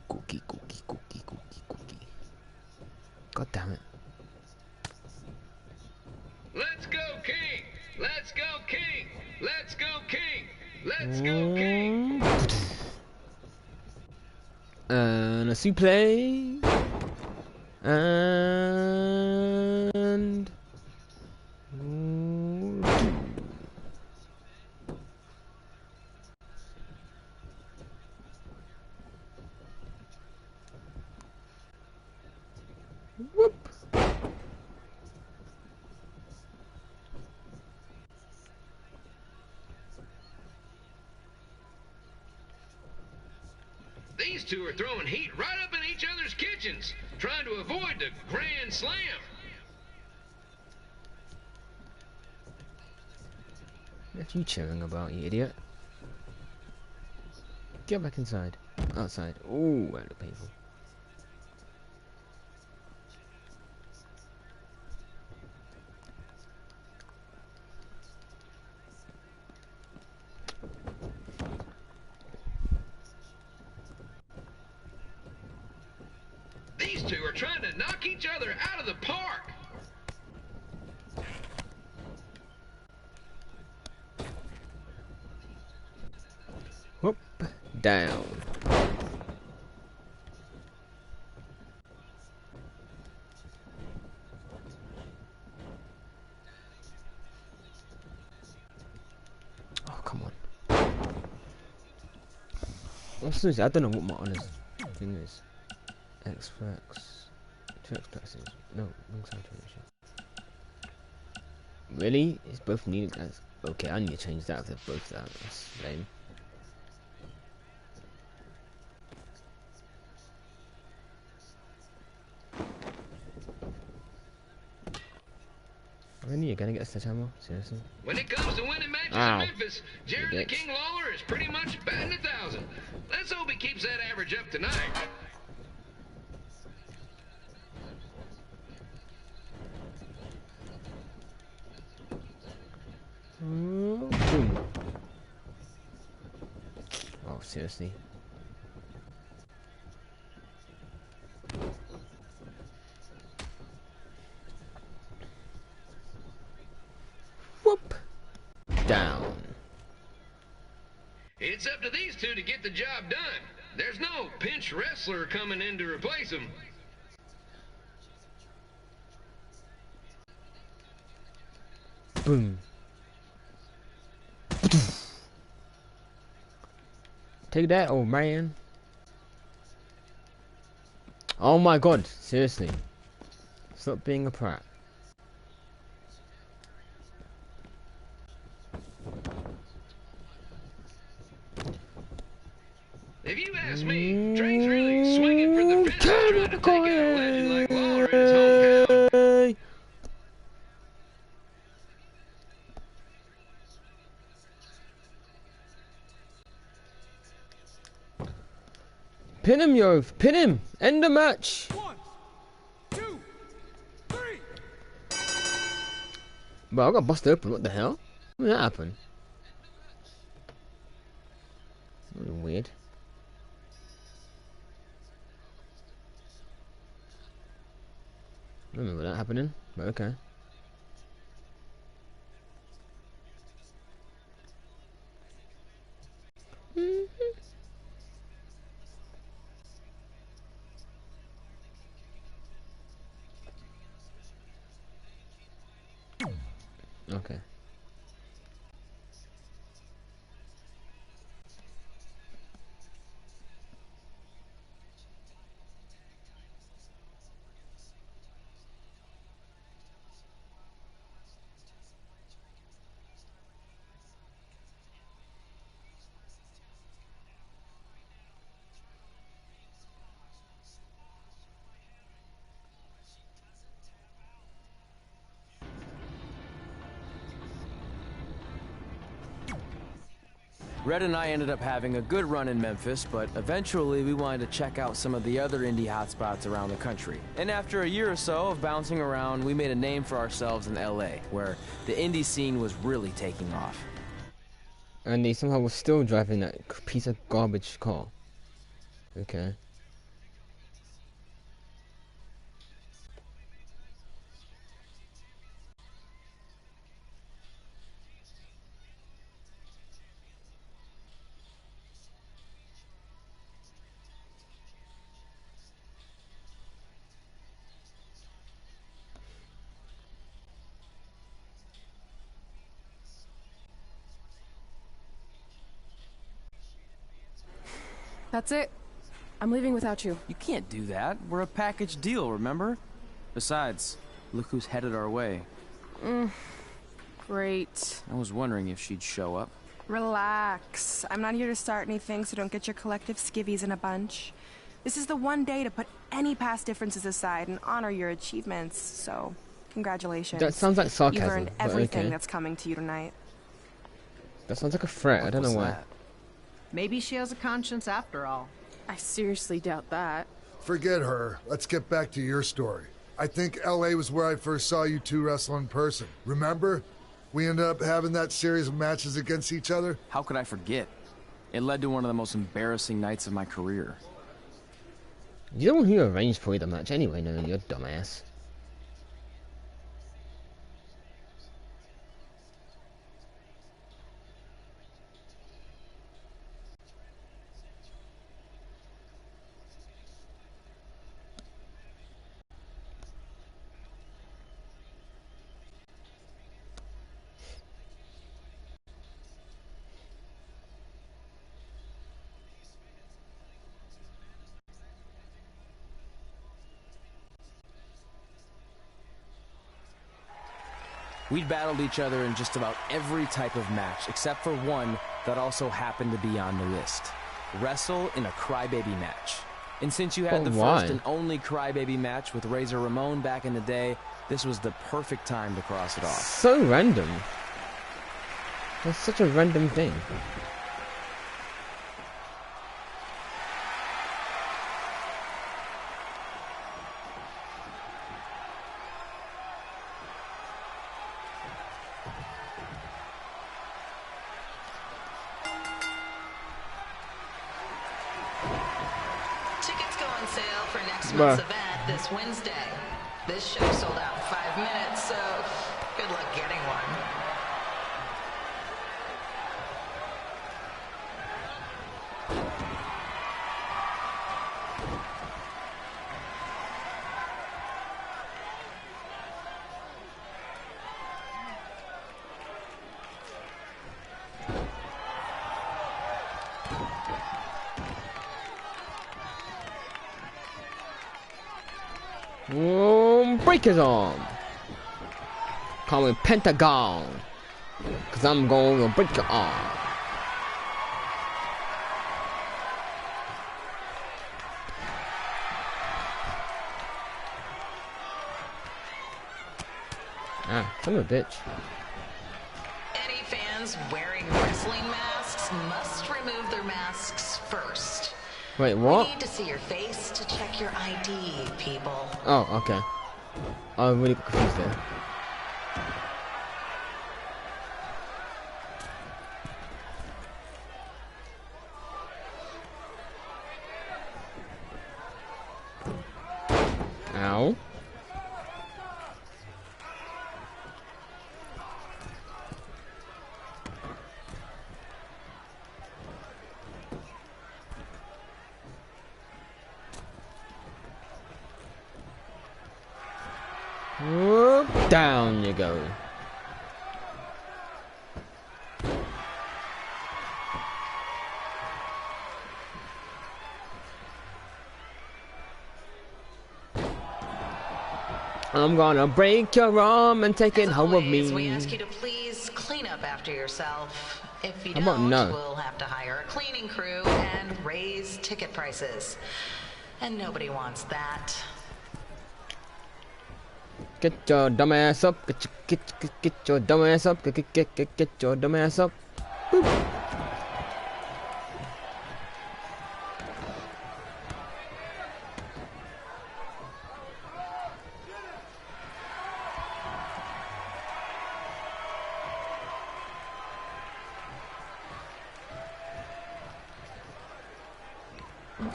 Cookie. God damn it. Let's go, King! Let's go, King! Let's go, King! Let's go, King! And a suplex. And whoop. These two are throwing heat right up in each other's kitchens, trying to avoid the Grand Slam. What are you cheering about, you idiot? Get back inside. Outside. Oh, that looked painful. These two are trying to knock each other out of the park. Whoop. Down. Oh, come on. Oh, seriously, I don't know what my honest thing is. X-Flex. 2 X-Flexes. No, wrong side transition. Really? It's both needed, guys. Okay, I need to change that if they're both that. That's lame. Really? You're gonna get a sledgehammer? Seriously? When it comes to winning matches in Memphis, Jerry the King Lawler is pretty much batting 1,000. Let's hope he keeps that average up tonight. Boom. Oh, seriously. Whoop. Down. It's up to these two to get the job done. There's no pinch wrestler coming in to replace them. Boom. Take that, old man. Oh my god, seriously. Stop being a prat. If you ask me, Trey's really swinging for the fences trying to take out a legend like Lawler in his hometown. Pin him, Yov. Pin him. End the match. 1, 2, 3. Bro, I got busted open. What the hell? When did that happen? Really weird. I don't remember that happening, but okay. Okay. Red and I ended up having a good run in Memphis, but eventually we wanted to check out some of the other indie hotspots around the country. And after a year or so of bouncing around, we made a name for ourselves in LA, where the indie scene was really taking off. And they somehow were still driving that piece of garbage car. Okay. That's it. I'm leaving without you. You can't do that. We're a package deal, remember? Besides, look who's headed our way. Great. I was wondering if she'd show up. Relax. I'm not here to start anything, so don't get your collective skivvies in a bunch. This is the one day to put any past differences aside and honor your achievements, so congratulations. That sounds like sarcasm. You've earned everything okay. that's coming to you tonight. That sounds like a threat. I don't know why. Maybe she has a conscience after all. I seriously doubt that. Forget her. Let's get back to your story. I think LA was where I first saw you two wrestle in person. Remember? We ended up having that series of matches against each other. How could I forget? It led to one of the most embarrassing nights of my career. You're the one who arranged for the match anyway, no, you're a dumbass. We'd battled each other in just about every type of match, except for one that also happened to be on the list. Wrestle in a crybaby match. And since you had the first and only Crybaby match with Razor Ramon back in the day, this was the perfect time to cross it off. So random. That's such a random thing. Tickets go on sale for next month's event this Wednesday. This show sold out in 5 minutes, so good luck getting one. Break his arm. Call me Pentagon. Cause I'm gonna break your arm. Ah, son of a bitch. Any fans wearing wrestling masks must remove their masks first. Wait, what? We need to see your face to check your ID, people. Oh, okay. I'm really confused there. Ow. Down you go. I'm gonna break your arm and take it home with me. We ask you to please clean up after yourself. If you How about don't, no? we'll have to hire a cleaning crew and raise ticket prices. And nobody wants that. Get your dumb ass up. Get your dumb ass up. Get your dumb ass up. Boop.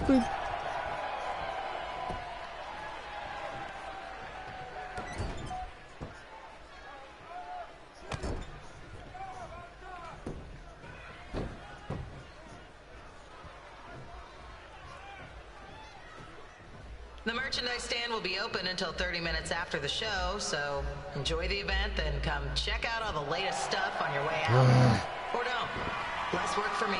Boop. The merchandise stand will be open until 30 minutes after the show, so enjoy the event, then come check out all the latest stuff on your way out. Or don't. Less work for me.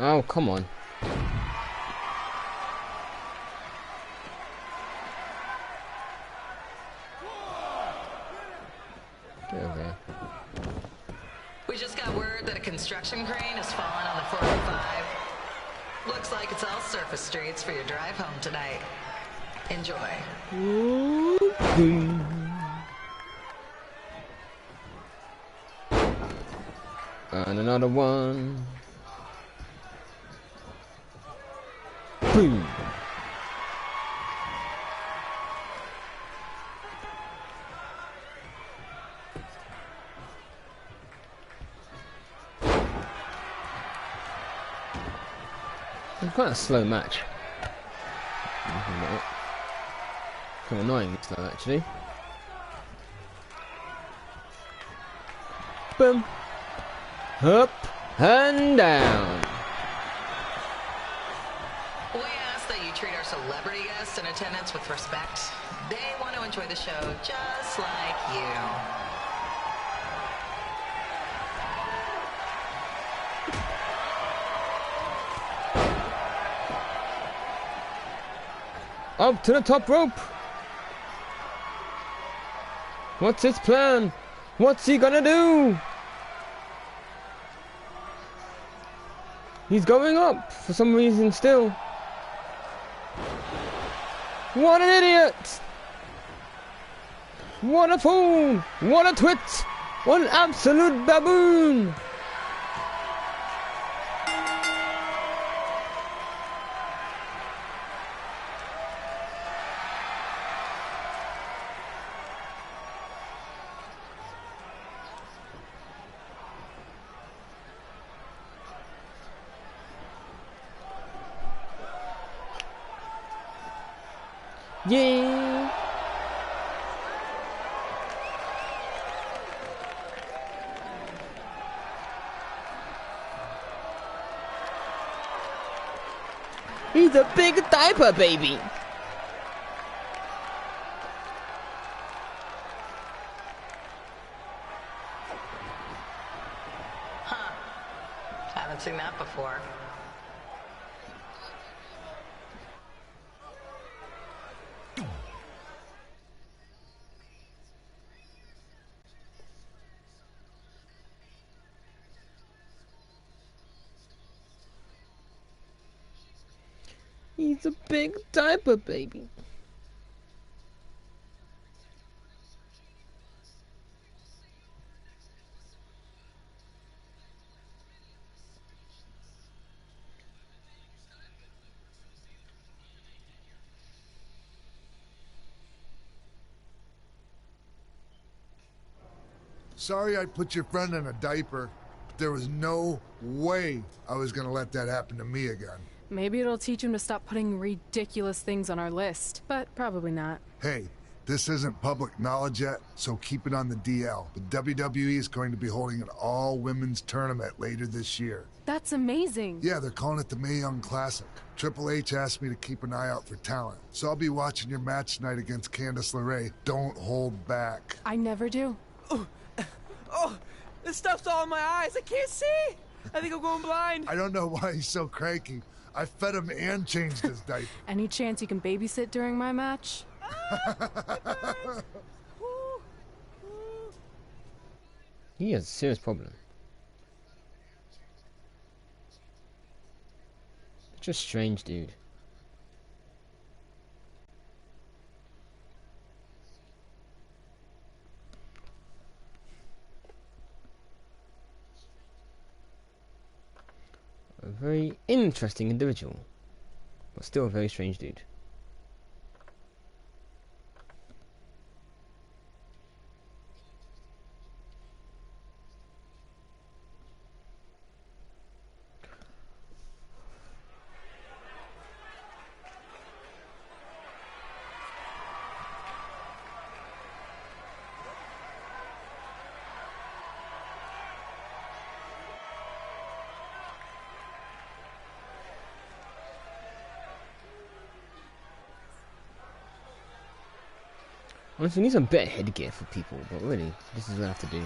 Oh, come on. Get over here. We just got word that a construction crane has fallen on the 405. Looks like it's all surface streets for your drive home tonight. Enjoy. And another one. Boom. It's quite a slow match. Kind of annoying slow actually. Boom. Up and down. celebrity guests in attendance with respect. They want to enjoy the show just like you. Up to the top rope. What's his plan? What's he gonna do? He's going up for some reason still. What an idiot! What a fool! What a twit! What an absolute baboon! Yeah. He's a big diaper baby. Huh. Haven't seen that before. He's a big diaper baby. Sorry I put your friend in a diaper, but there was no way I was gonna let that happen to me again. Maybe it'll teach him to stop putting ridiculous things on our list, but probably not. Hey, this isn't public knowledge yet, so keep it on the DL. But WWE is going to be holding an all-women's tournament later this year. That's amazing. Yeah, they're calling it the Mae Young Classic. Triple H asked me to keep an eye out for talent, so I'll be watching your match tonight against Candice LeRae. Don't hold back. I never do. Oh, this stuff's all in my eyes. I can't see. I think I'm going blind. I don't know why he's so cranky. I fed him and changed his diaper. Any chance you can babysit during my match? He has a serious problem. Just strange dude. A very interesting individual, but still a very strange dude. Honestly, we need some better headgear for people, but really, this is what I have to do.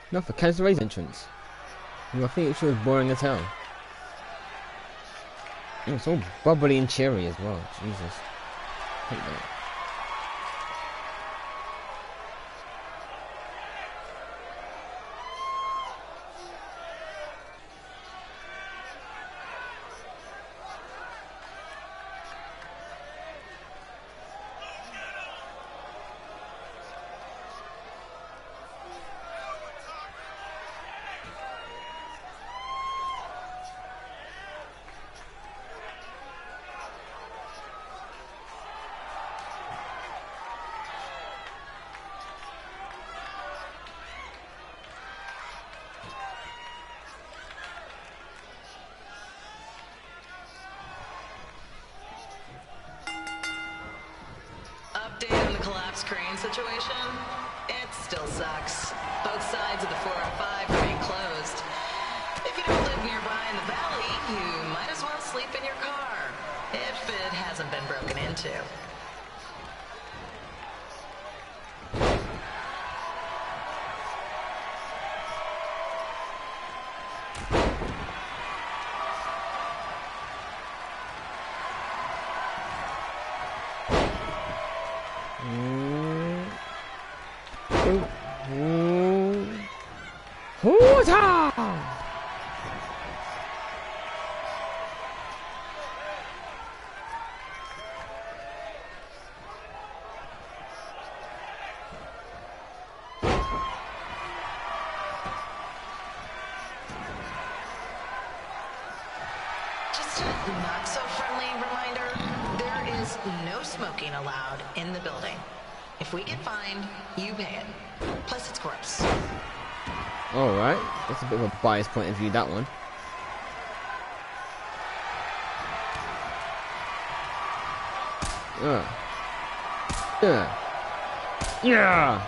Not for Candice LeRae's entrance. I think it was boring as hell. Oh, it's all bubbly and cheery as well. Jesus. Hate that. Update on the collapsed crane situation? It still sucks. Both sides of the 405 remain closed. If you don't live nearby in the valley, you might as well sleep in your car. If it hasn't been broken into. Just a not-so-friendly reminder, there is no smoking allowed in the building. If we get fined, you pay it. Plus, it's gross. Alright, that's a bit of a biased point of view, that one. Yeah.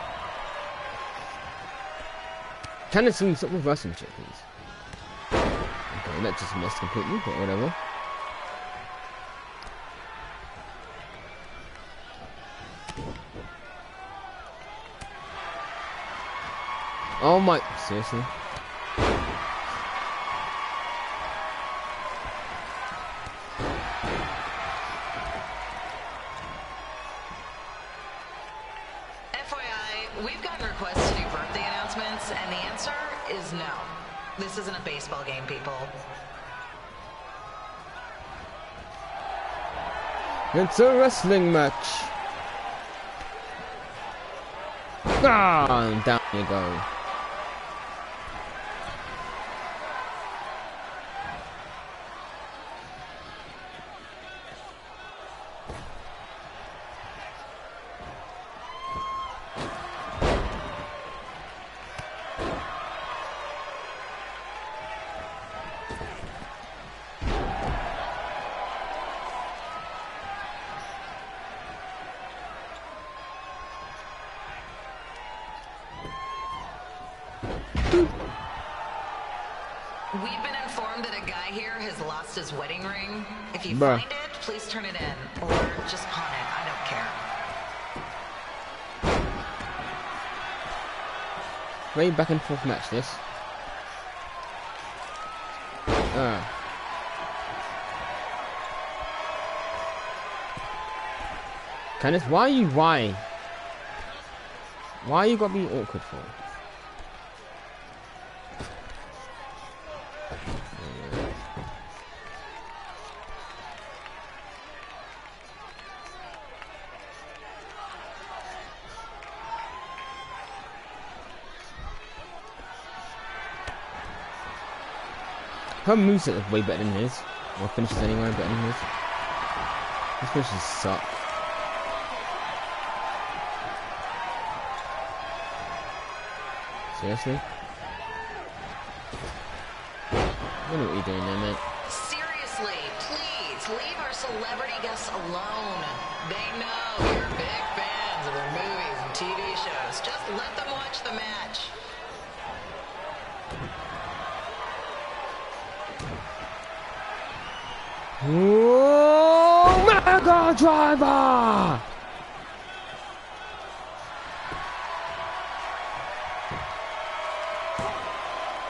Can it some sort of wrestling shit, please? Okay, that just missed completely, but whatever. Oh my, seriously? FYI, we've gotten requests to do birthday announcements, and the answer is no. This isn't a baseball game, people. It's a wrestling match. Ah, down you go. We've been informed that a guy here has lost his wedding ring. If you Bruh. find it, please turn it in. Or just pawn it. I don't care. Very back and forth match, this. Candice, why you gotta be awkward for? Her moveset is way better than his. Or finishes anyway better than his. His finishes suck. Seriously? I don't know what you're doing there, mate. Seriously, please, leave our celebrity guests alone. They know you're big fans of their movies and TV shows. Just let them watch the match. Whoa, Mega Driver!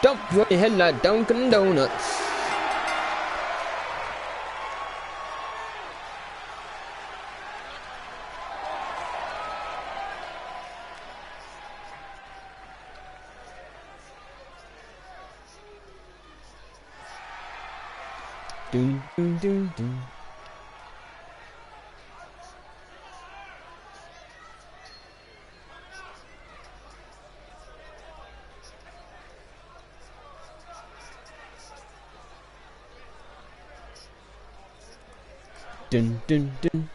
Dump your head like Dunkin' Donuts. Dun, dun, dun, dun. Dun, dun, dun.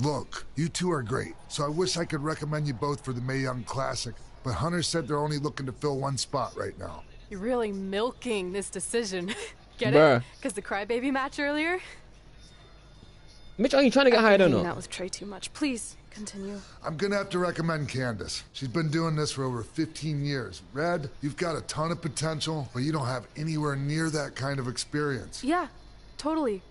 Look, you two are great, so I wish I could recommend you both for the Mae Young Classic, but Hunter said they're only looking to fill one spot right now. You're really milking this decision. Get Bruh. it? Because the crybaby match earlier? Mitch, are you trying to get hired or not? That was Trey too much. Please, continue. I'm gonna have to recommend Candace. She's been doing this for over 15 years. Red, you've got a ton of potential, but you don't have anywhere near that kind of experience. Yeah, totally.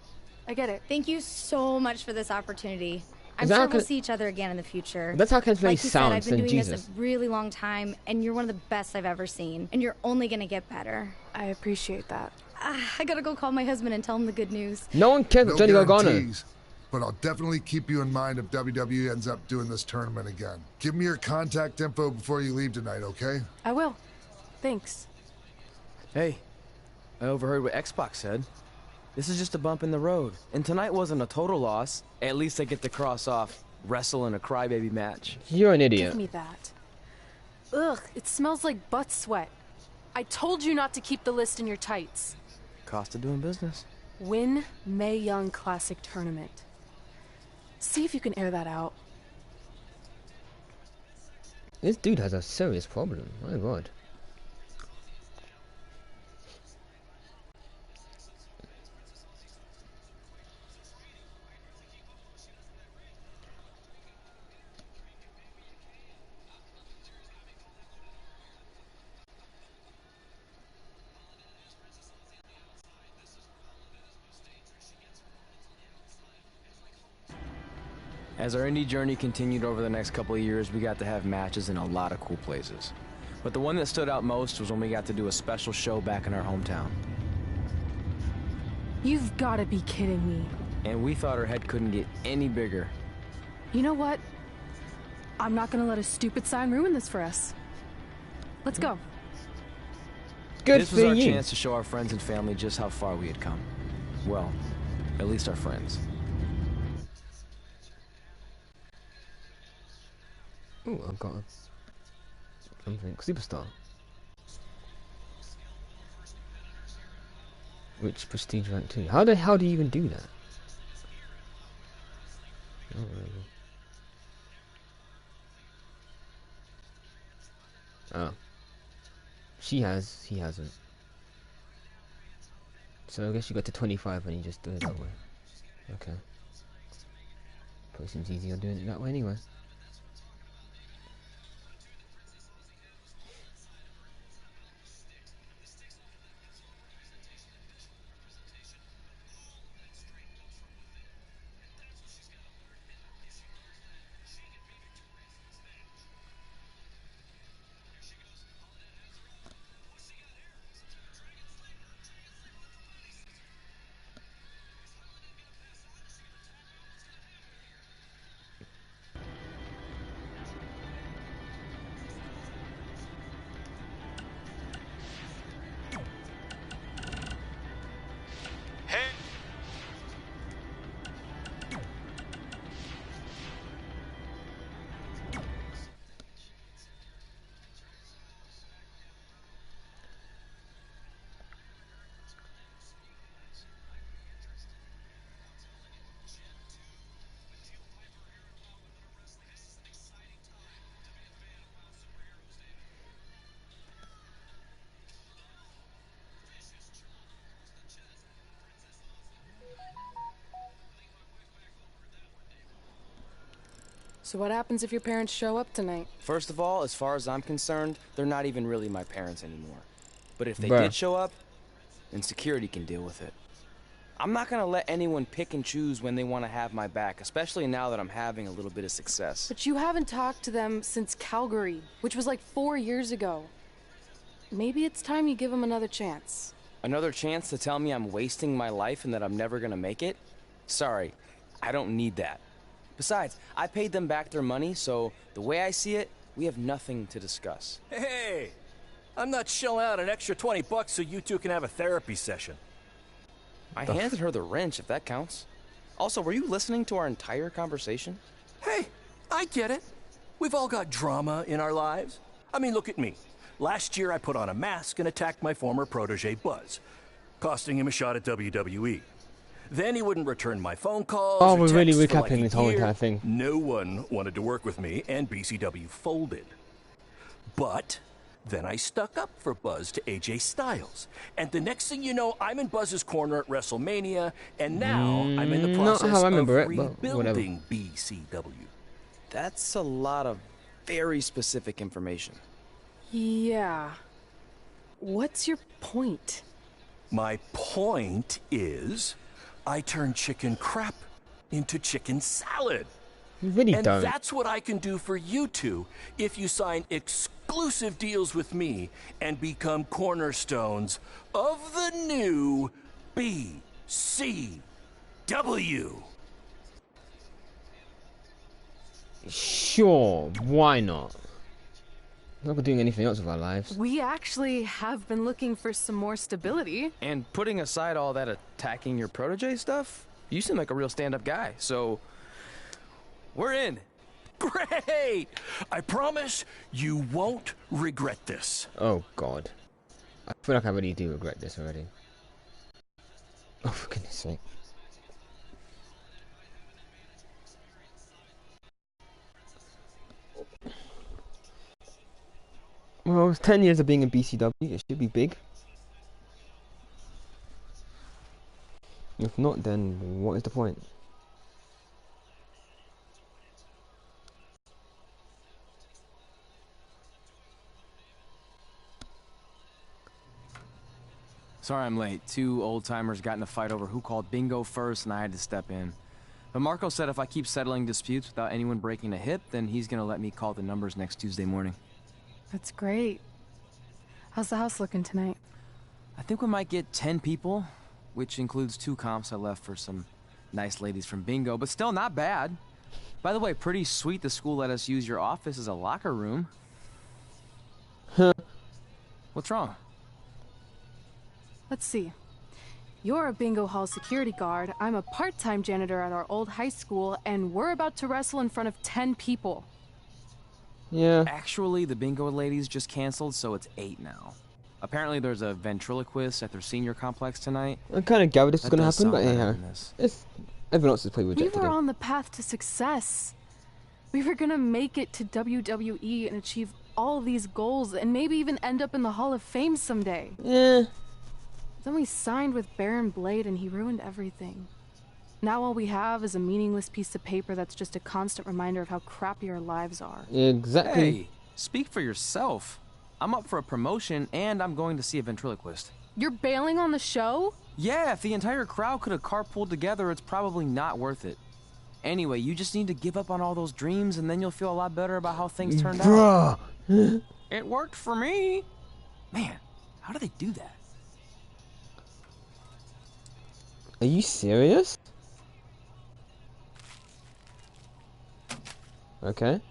I get it. Thank you so much for this opportunity. I'm Is that sure how we'll can- see each other again in the future. That's how Candace Like you said, sounds I've been than doing Jesus. this a really long time, and you're one of the best I've ever seen. And you're only gonna get better. I appreciate that. I gotta go call my husband and tell him the good news. No one cares No about Johnny Gargano. guarantees, but I'll definitely keep you in mind if WWE ends up doing this tournament again. Give me your contact info before you leave tonight, okay? I will. Thanks. Hey, I overheard what Xbox said. This is just a bump in the road, and tonight wasn't a total loss. At least I get to cross off wrestle in a crybaby match. You're an idiot. Give me that. Ugh, it smells like butt sweat. I told you not to keep the list in your tights. Cost of doing business. Win Mae Young Classic Tournament. See if you can air that out. This dude has a serious problem. My god. As our indie journey continued over the next couple of years, we got to have matches in a lot of cool places. But the one that stood out most was when we got to do a special show back in our hometown. You've got to be kidding me. And we thought our head couldn't get any bigger. You know what? I'm not going to let a stupid sign ruin this for us. Let's go. Good this for was our you. chance to show our friends and family just how far we had come. Well, at least our friends. Ooh, I've got something. Superstar. Which prestige rank 2? How the hell do you even do that? Not really. Oh. She has, he hasn't. So I guess you got to 25 and you just do it that way. Okay. Probably seems easier doing it that way anyway. So what happens if your parents show up tonight? First of all, as far as I'm concerned, they're not even really my parents anymore. But if they Bruh. did show up, then security can deal with it. I'm not gonna let anyone pick and choose when they want to have my back, especially now that I'm having a little bit of success. But you haven't talked to them since Calgary, which was like 4 years ago. Maybe it's time you give them another chance. Another chance to tell me I'm wasting my life and that I'm never gonna make it? Sorry, I don't need that. Besides, I paid them back their money, so the way I see it, we have nothing to discuss. Hey, I'm not shelling out an extra $20 so you two can have a therapy session. I handed her the wrench, if that counts. Also, were you listening to our entire conversation? Hey, I get it. We've all got drama in our lives. I mean, look at me. Last year I put on a mask and attacked my former protege Buzz, costing him a shot at WWE. Then he wouldn't return my phone calls. Oh, or we're really texts for recapping like a this whole year. entire thing. No one wanted to work with me, and BCW folded. But then I stuck up for Buzz to AJ Styles. And the next thing you know, I'm in Buzz's corner at WrestleMania, and now I'm in the Not process how I remember of it, but whatever. rebuilding BCW. That's a lot of very specific information. Yeah. What's your point? My point is, I turn chicken crap into chicken salad. You really And don't. that's what I can do for you two if you sign exclusive deals with me and become cornerstones of the new BCW. Sure, why not? We're not doing anything else with our lives. We actually have been looking for some more stability. And putting aside all that attacking your protege stuff, you seem like a real stand-up guy, so we're in. Great! I promise you won't regret this. Oh god. I feel like I really do regret this already. Oh, for goodness sake. Well, it's 10 years of being in BCW, it should be big. If not, then what is the point? Sorry I'm late. Two old-timers got in a fight over who called bingo first, and I had to step in. But Marco said if I keep settling disputes without anyone breaking a hip, then he's gonna let me call the numbers next Tuesday morning. That's great. How's the house looking tonight? I think we might get 10 people, which includes 2 comps I left for some nice ladies from bingo, but still not bad. By the way, pretty sweet the school let us use your office as a locker room. Huh. What's wrong? Let's see. You're a bingo hall security guard, I'm a part-time janitor at our old high school, and we're about to wrestle in front of 10 people. Yeah. Actually, the bingo ladies just canceled, so it's 8 now. Apparently there's a ventriloquist at their senior complex tonight. I kind of gathered this was That going to does happen, but sound better anyhow. than this. It's, everyone else has probably We rejected were it. on the path to success. We were gonna make it to WWE and achieve all of these goals, and maybe even end up in the Hall of Fame someday. Yeah. Then we signed with Baron Blade and he ruined everything. Now all we have is a meaningless piece of paper that's just a constant reminder of how crappy our lives are. Exactly. Hey, speak for yourself. I'm up for a promotion and I'm going to see a ventriloquist. You're bailing on the show? Yeah, if the entire crowd could have carpooled together, it's probably not worth it. Anyway, you just need to give up on all those dreams and then you'll feel a lot better about how things turned out. Bruh. It worked for me. Man, how do they do that? Are you serious? Okay.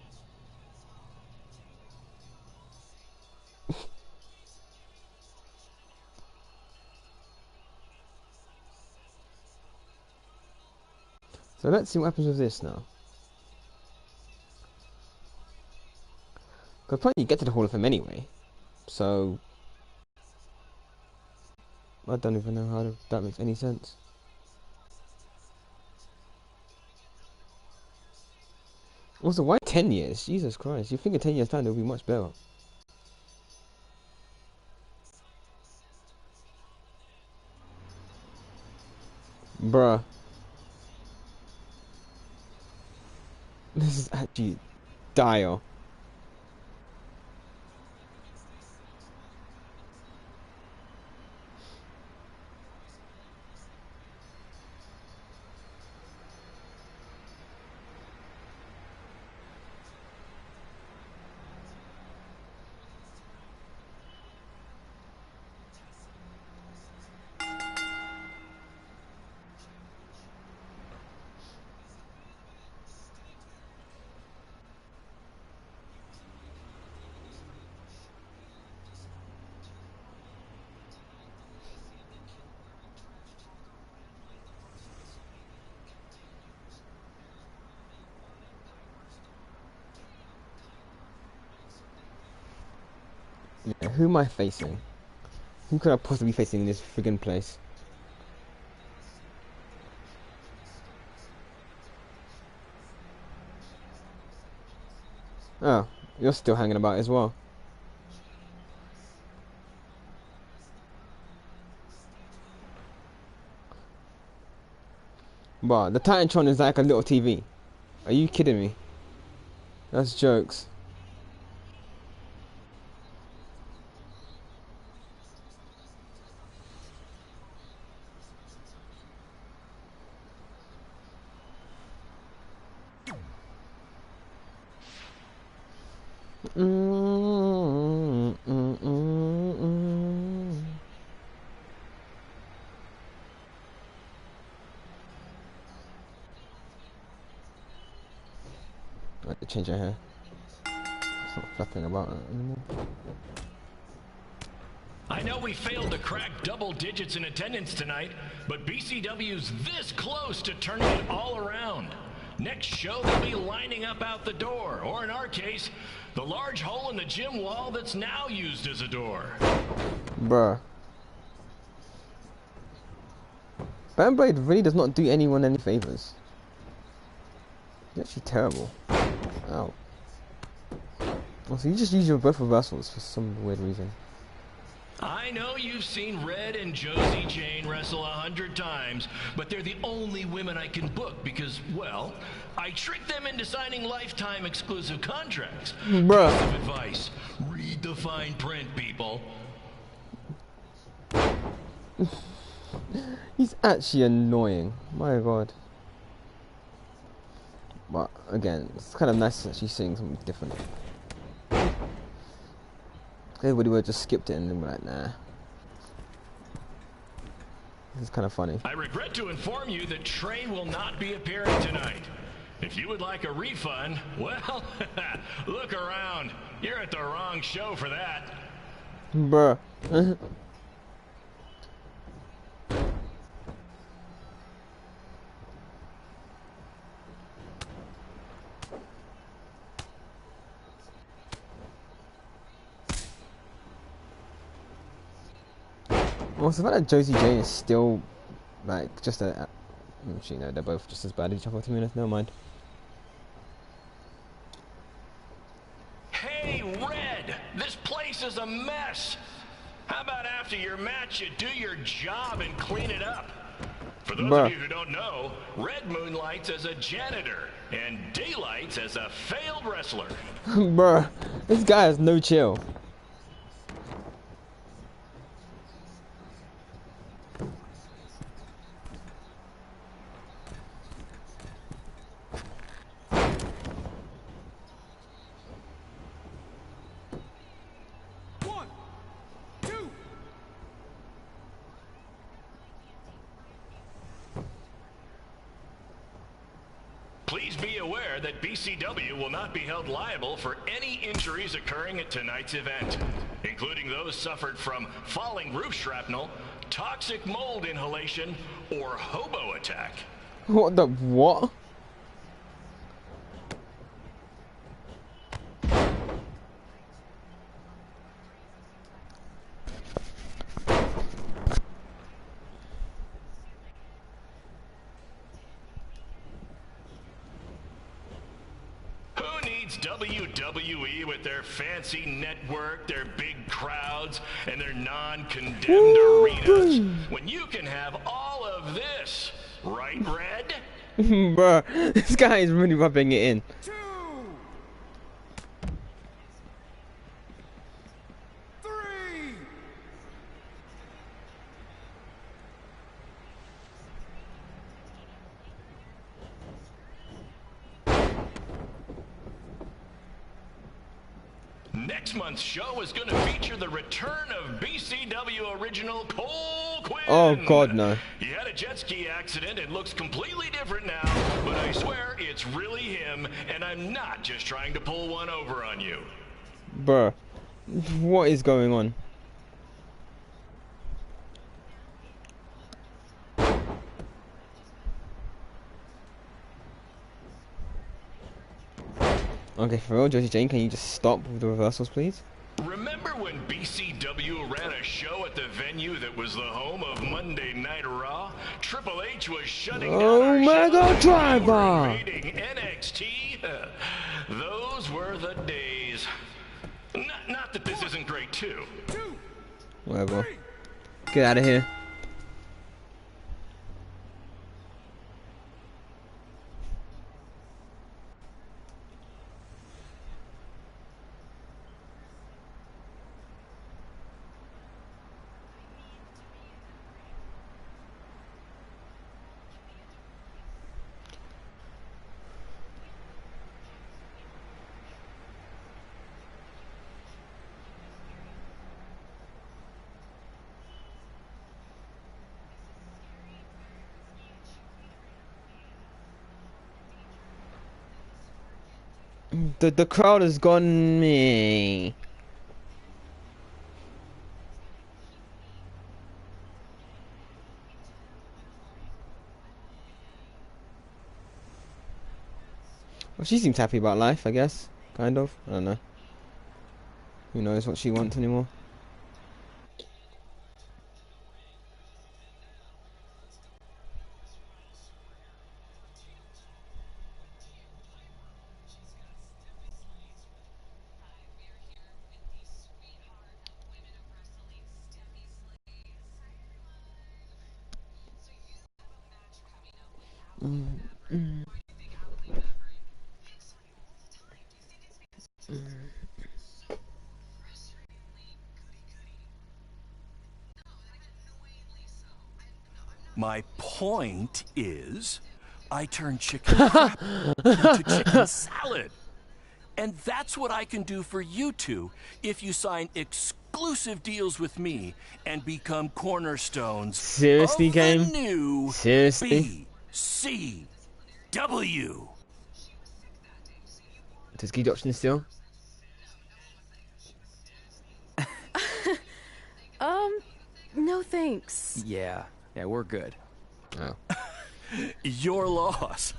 So let's see what happens with this now. Because probably you get to the Hall of Fame anyway. So I don't even know how that makes any sense. Also, why 10 years? Jesus Christ. You think in 10 years time it'll be much better. Bruh. This is actually dire. Yeah, who am I facing? Who could I possibly be facing in this friggin' place? Oh, you're still hanging about as well. Wow, the Titantron is like a little TV. Are you kidding me? That's jokes. I have to change her hair. It's not flapping about anymore. I know we failed to crack double digits in attendance tonight, but BCW's this close to turning it all around. Next show, they'll be lining up out the door, or in our case, the large hole in the gym wall that's now used as a door. Bruh. Bandblade really does not do anyone any favors. It's actually terrible. Ow. Also, you just use your both reversals for some weird reason. I know you've seen Red and Josie Jane wrestle 100 times, but they're the only women I can book because, well, I tricked them into signing lifetime exclusive contracts. Bruh. Piece of advice: read the fine print, people. He's actually annoying. My god. But again, it's kind of nice that she's saying something different. Everybody would have just skipped it and then be like, nah. This is kind of funny. I regret to inform you that Trey will not be appearing tonight. If you would like a refund, well, look around. You're at the wrong show for that. Bruh. Well, it's the fact that Josie Jane is still, like, just a... Actually, no, they're both just as bad as each other, to be honest. Never mind. Hey, Red! This place is a mess! How about after your match, you do your job and clean it up? For those of you who don't know, Red moonlights as a janitor, and Daylights as a failed wrestler. Bruh, this guy has no chill. Please be aware that BCW will not be held liable for any injuries occurring at tonight's event, including those suffered from falling roof shrapnel, toxic mold inhalation, or hobo attack. What the what? WWE with their fancy network, their big crowds, and their non-condemned arenas, when you can have all of this, right, Red? Bruh, this guy is really rubbing it in. Next month's show is going to feature the return of BCW original Cole Quinn. Oh God, no. He had a jet ski accident and looks completely different now, but I swear it's really him, and I'm not just trying to pull one over on you. Bruh, what is going on? Okay, for real, Josie Jane, can you just stop with the reversals, please? Remember when BCW ran a show at the venue that was the home of Monday Night Raw? Triple H was shutting down our Mega show Driver! invading NXT. Those were the days. Not that this isn't great too. Whatever. Get out of here. The crowd has gone me. Well, she seems happy about life, I guess. Kind of. I don't know. Who knows what she wants anymore. My point is, I turn chicken crap into chicken salad. And that's what I can do for you two if you sign exclusive deals with me and become cornerstones Seriously, of game? the new Seriously? BCW. Does Geek option still? No thanks. Yeah, we're good. Oh. Your loss.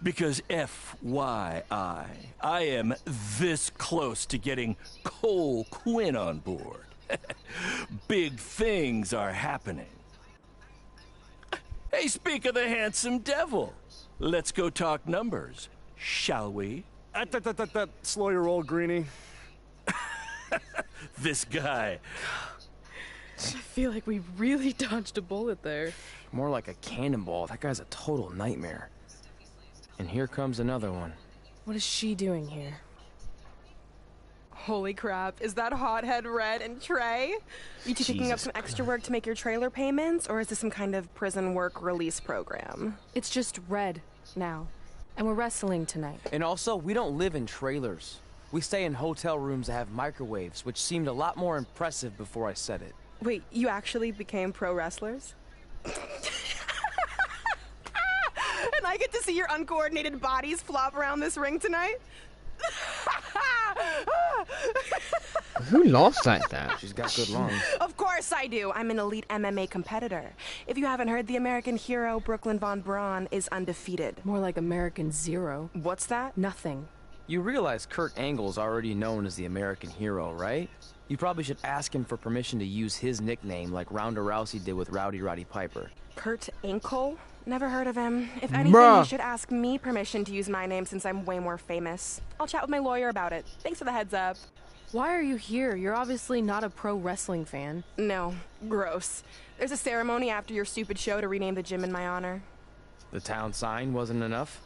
Because FYI, I am this close to getting Cole Quinn on board. Big things are happening. Hey, speak of the handsome devil. Let's go talk numbers, shall we? Slow your roll, Greenie. This guy. I feel like we really dodged a bullet there. More like a cannonball. That guy's a total nightmare. And here comes another one. What is she doing here? Holy crap, is that hothead Red and Trey? You two picking up some extra work to make your trailer payments, or is this some kind of prison work release program? It's just Red now. And we're wrestling tonight. And also, we don't live in trailers. We stay in hotel rooms that have microwaves, which seemed a lot more impressive before I said it. Wait, you actually became pro wrestlers? And I get to see your uncoordinated bodies flop around this ring tonight? Who laughs like that? She's got good lungs. Of course I do. I'm an elite MMA competitor. If you haven't heard, the American hero Brooklyn Von Braun is undefeated. More like American Zero. What's that? Nothing. You realize Kurt Angle's already known as the American hero, right? You probably should ask him for permission to use his nickname like Ronda Rousey did with Rowdy Roddy Piper. Kurt Angle? Never heard of him. If anything, you should ask me permission to use my name since I'm way more famous. I'll chat with my lawyer about it. Thanks for the heads up. Why are you here? You're obviously not a pro wrestling fan. No. Gross. There's a ceremony after your stupid show to rename the gym in my honor. The town sign wasn't enough?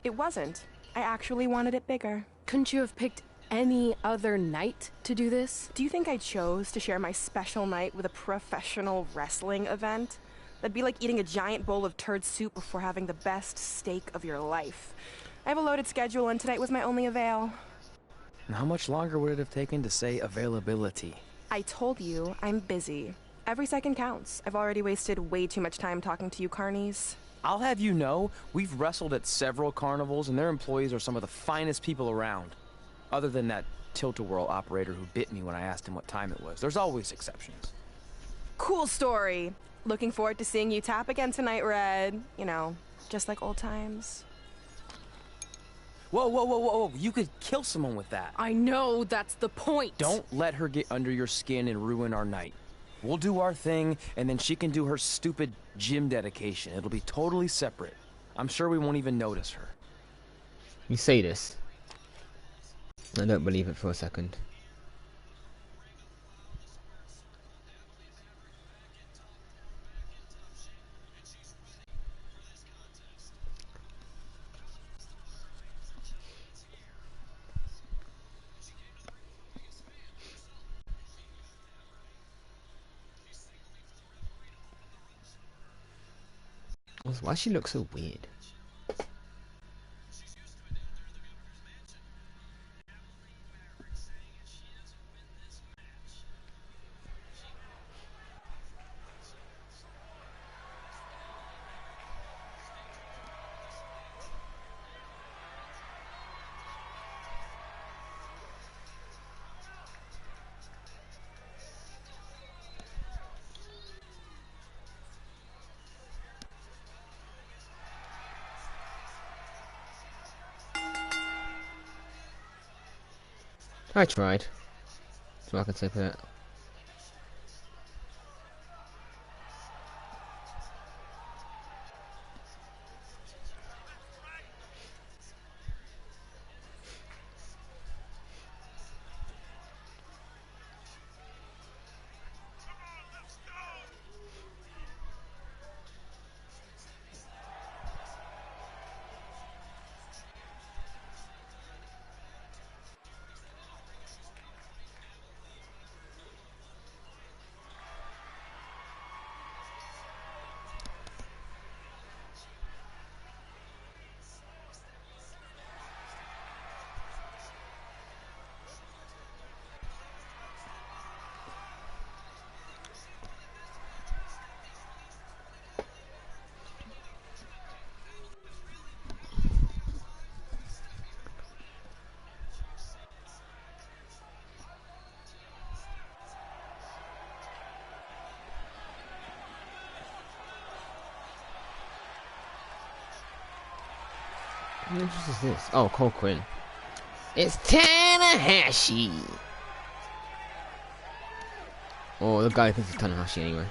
It wasn't. I actually wanted it bigger. Couldn't you have picked any other night to do this? Do you think I chose to share my special night with a professional wrestling event? That'd be like eating a giant bowl of turd soup before having the best steak of your life. I have a loaded schedule, and tonight was my only avail. And how much longer would it have taken to say availability? I told you, I'm busy. Every second counts. I've already wasted way too much time talking to you carnies. I'll have you know, we've wrestled at several carnivals, and their employees are some of the finest people around. Other than that tilt-a-whirl operator who bit me when I asked him what time it was. There's always exceptions. Cool story. Looking forward to seeing you tap again tonight, Red. You know, just like old times. Whoa, whoa, whoa, whoa, you could kill someone with that. I know, that's the point. Don't let her get under your skin and ruin our night. We'll do our thing, and then she can do her stupid gym dedication. It'll be totally separate. I'm sure we won't even notice her. You say this. I don't believe it for a second. Why does she look so weird? I tried. That's what I can say for that. What is this? Oh, Cole Quinn. It's Tanahashi. Oh, the guy thinks it's Tanahashi anyway.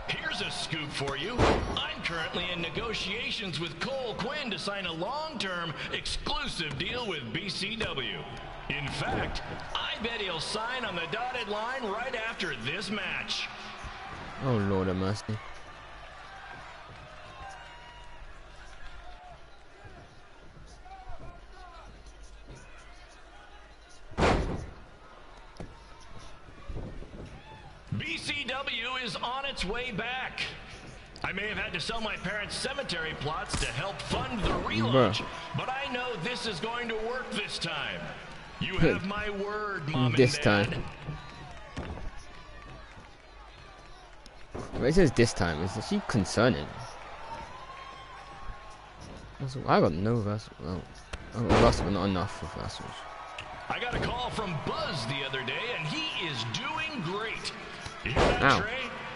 Here's a scoop for you. I'm currently in negotiations with Cole Quinn to sign a long-term exclusive deal with BCW. In fact, I bet he'll sign on the dotted line right after this match. Oh, Lord have mercy. BCW is on its way back. I may have had to sell my parents' cemetery plots to help fund the relaunch, but I know this is going to work this time. You have my word, Mom this and Dad. time. But it says this time. Is she concerning? Also, I got no vessel. Oh, I got vessel, but not enough for vessels. I got a call from Buzz the other day, and he is doing great. Hear that, Ow. Trey?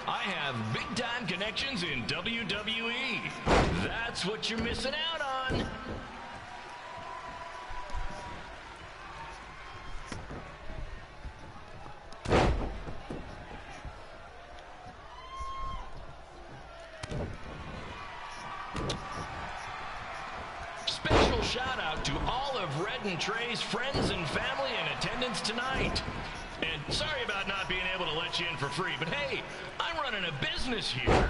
I have big-time connections in WWE. That's what you're missing out on. Special shout out to all of Red and Trey's friends and family in attendance tonight. And sorry about not being able to let you in for free, but hey, I'm running a business here.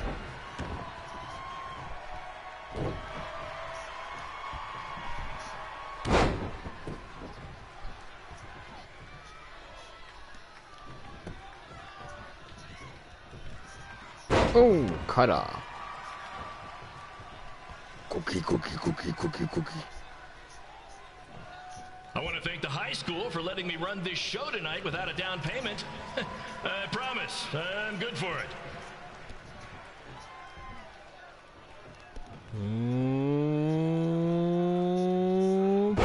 Oh, cutter. Cookie, cookie, cookie, cookie, cookie. I want to thank the high school for letting me run this show tonight without a down payment. I promise, I'm good for it.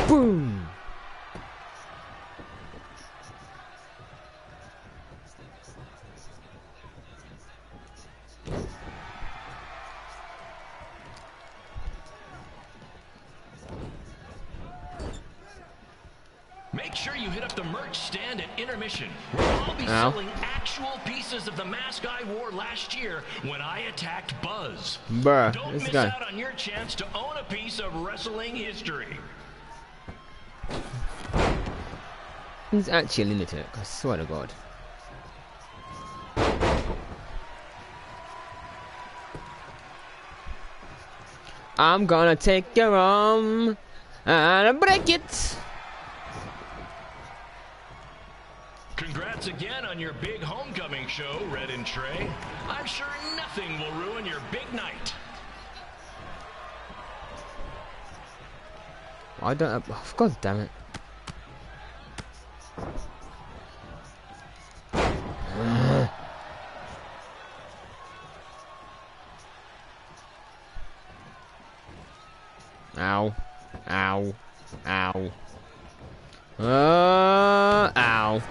Boom. Make sure you hit up the merch stand at intermission. I'll be selling actual pieces of the mask I wore last year when I attacked Buzz. Bruh, Don't this miss guy. out on your chance to own a piece of wrestling history. He's actually a lunatic, I swear to God. I'm gonna take your arm and break it. Congrats again on your big homecoming show, Red and Trey. I'm sure nothing will ruin your big night. I don't. Oh, God damn it. Ow. Ow. Ow. Ow.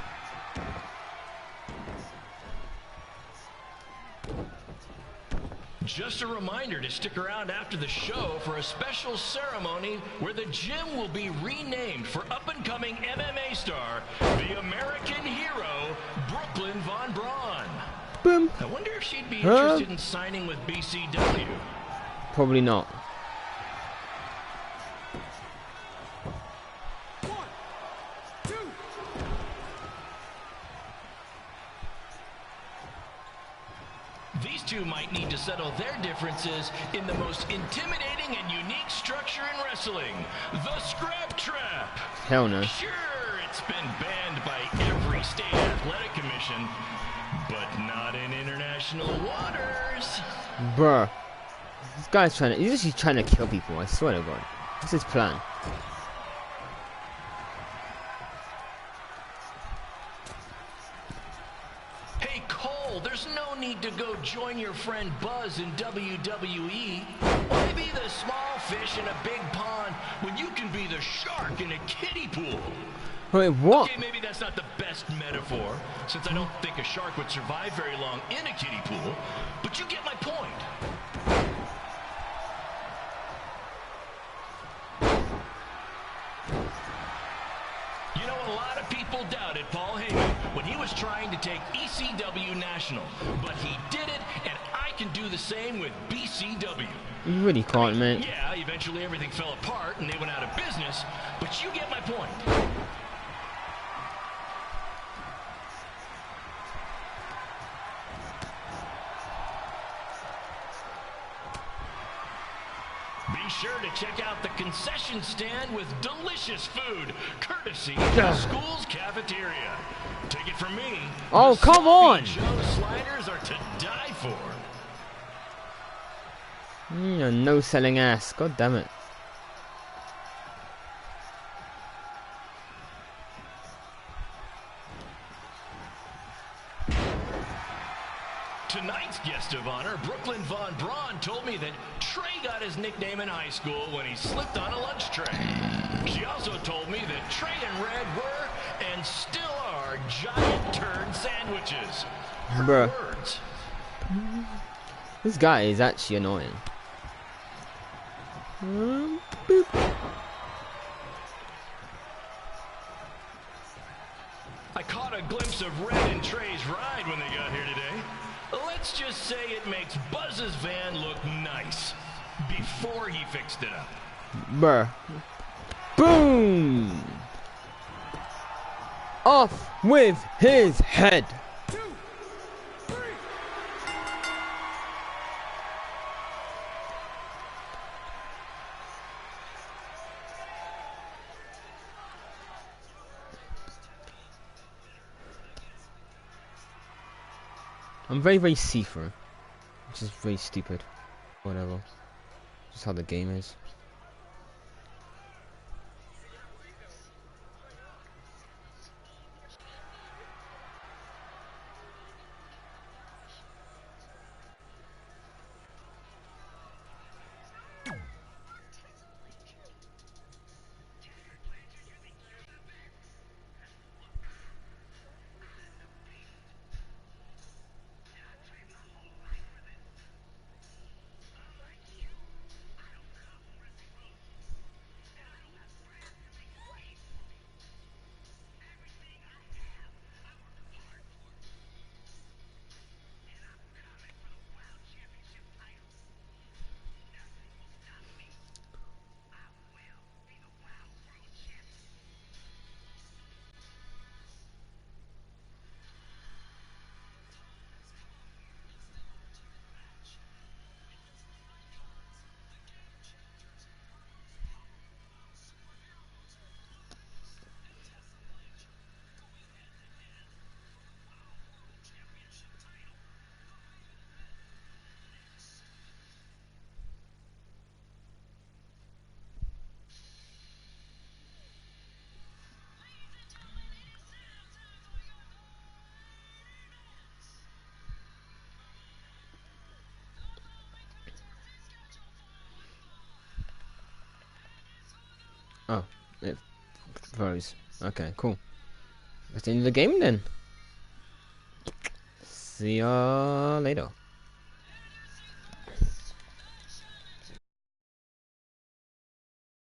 Just a reminder to stick around after the show for a special ceremony where the gym will be renamed for up-and-coming MMA star, the American hero, Brooklyn Von Braun. Boom. I wonder if she'd be interested in signing with BCW. Probably not. These two might need to settle their differences in the most intimidating and unique structure in wrestling, the Scrap Trap. Hell no. Sure, it's been banned by every state athletic commission, but not in international waters. Bruh. This guy's trying to. He's actually trying to kill people, I swear to God. What's his plan? Hey, Cole, there's no need to go join your friend Buzz in WWE. Why be the small fish in a big pond when you can be the shark in a kiddie pool? Wait, what? Okay, maybe that's not the best metaphor, since I don't think a shark would survive very long in a kiddie pool, but you get my point. You know, a lot of people doubted Paul Heyman when he was trying to take ECW National, but he did it, and I can do the same with BCW. You really can't, man. Yeah, eventually everything fell apart and they went out of business, but you get my point. Be sure to check out the concession stand with delicious food, courtesy of the school's cafeteria. Take it from me. Oh, come on! Joe sliders are to die for. No selling ass. God damn it. Tonight's guest of honor, Brooklyn Von Braun, told me that Trey got his nickname in high school when he slipped on a lunch tray. She also told me that Trey and Red were, and still are, giant turd sandwiches. Her Bruh. words. This guy is actually annoying. Boop. I caught a glimpse of Red and Trey's ride when they got here today. Let's just say it makes Buzz's van look nice before he fixed it up. Bruh. Boom! Off with his head. I'm very, very see-through, which is very stupid. Whatever. Just how the game is. Oh, it froze. Okay, cool. That's the end of the game then. See ya later.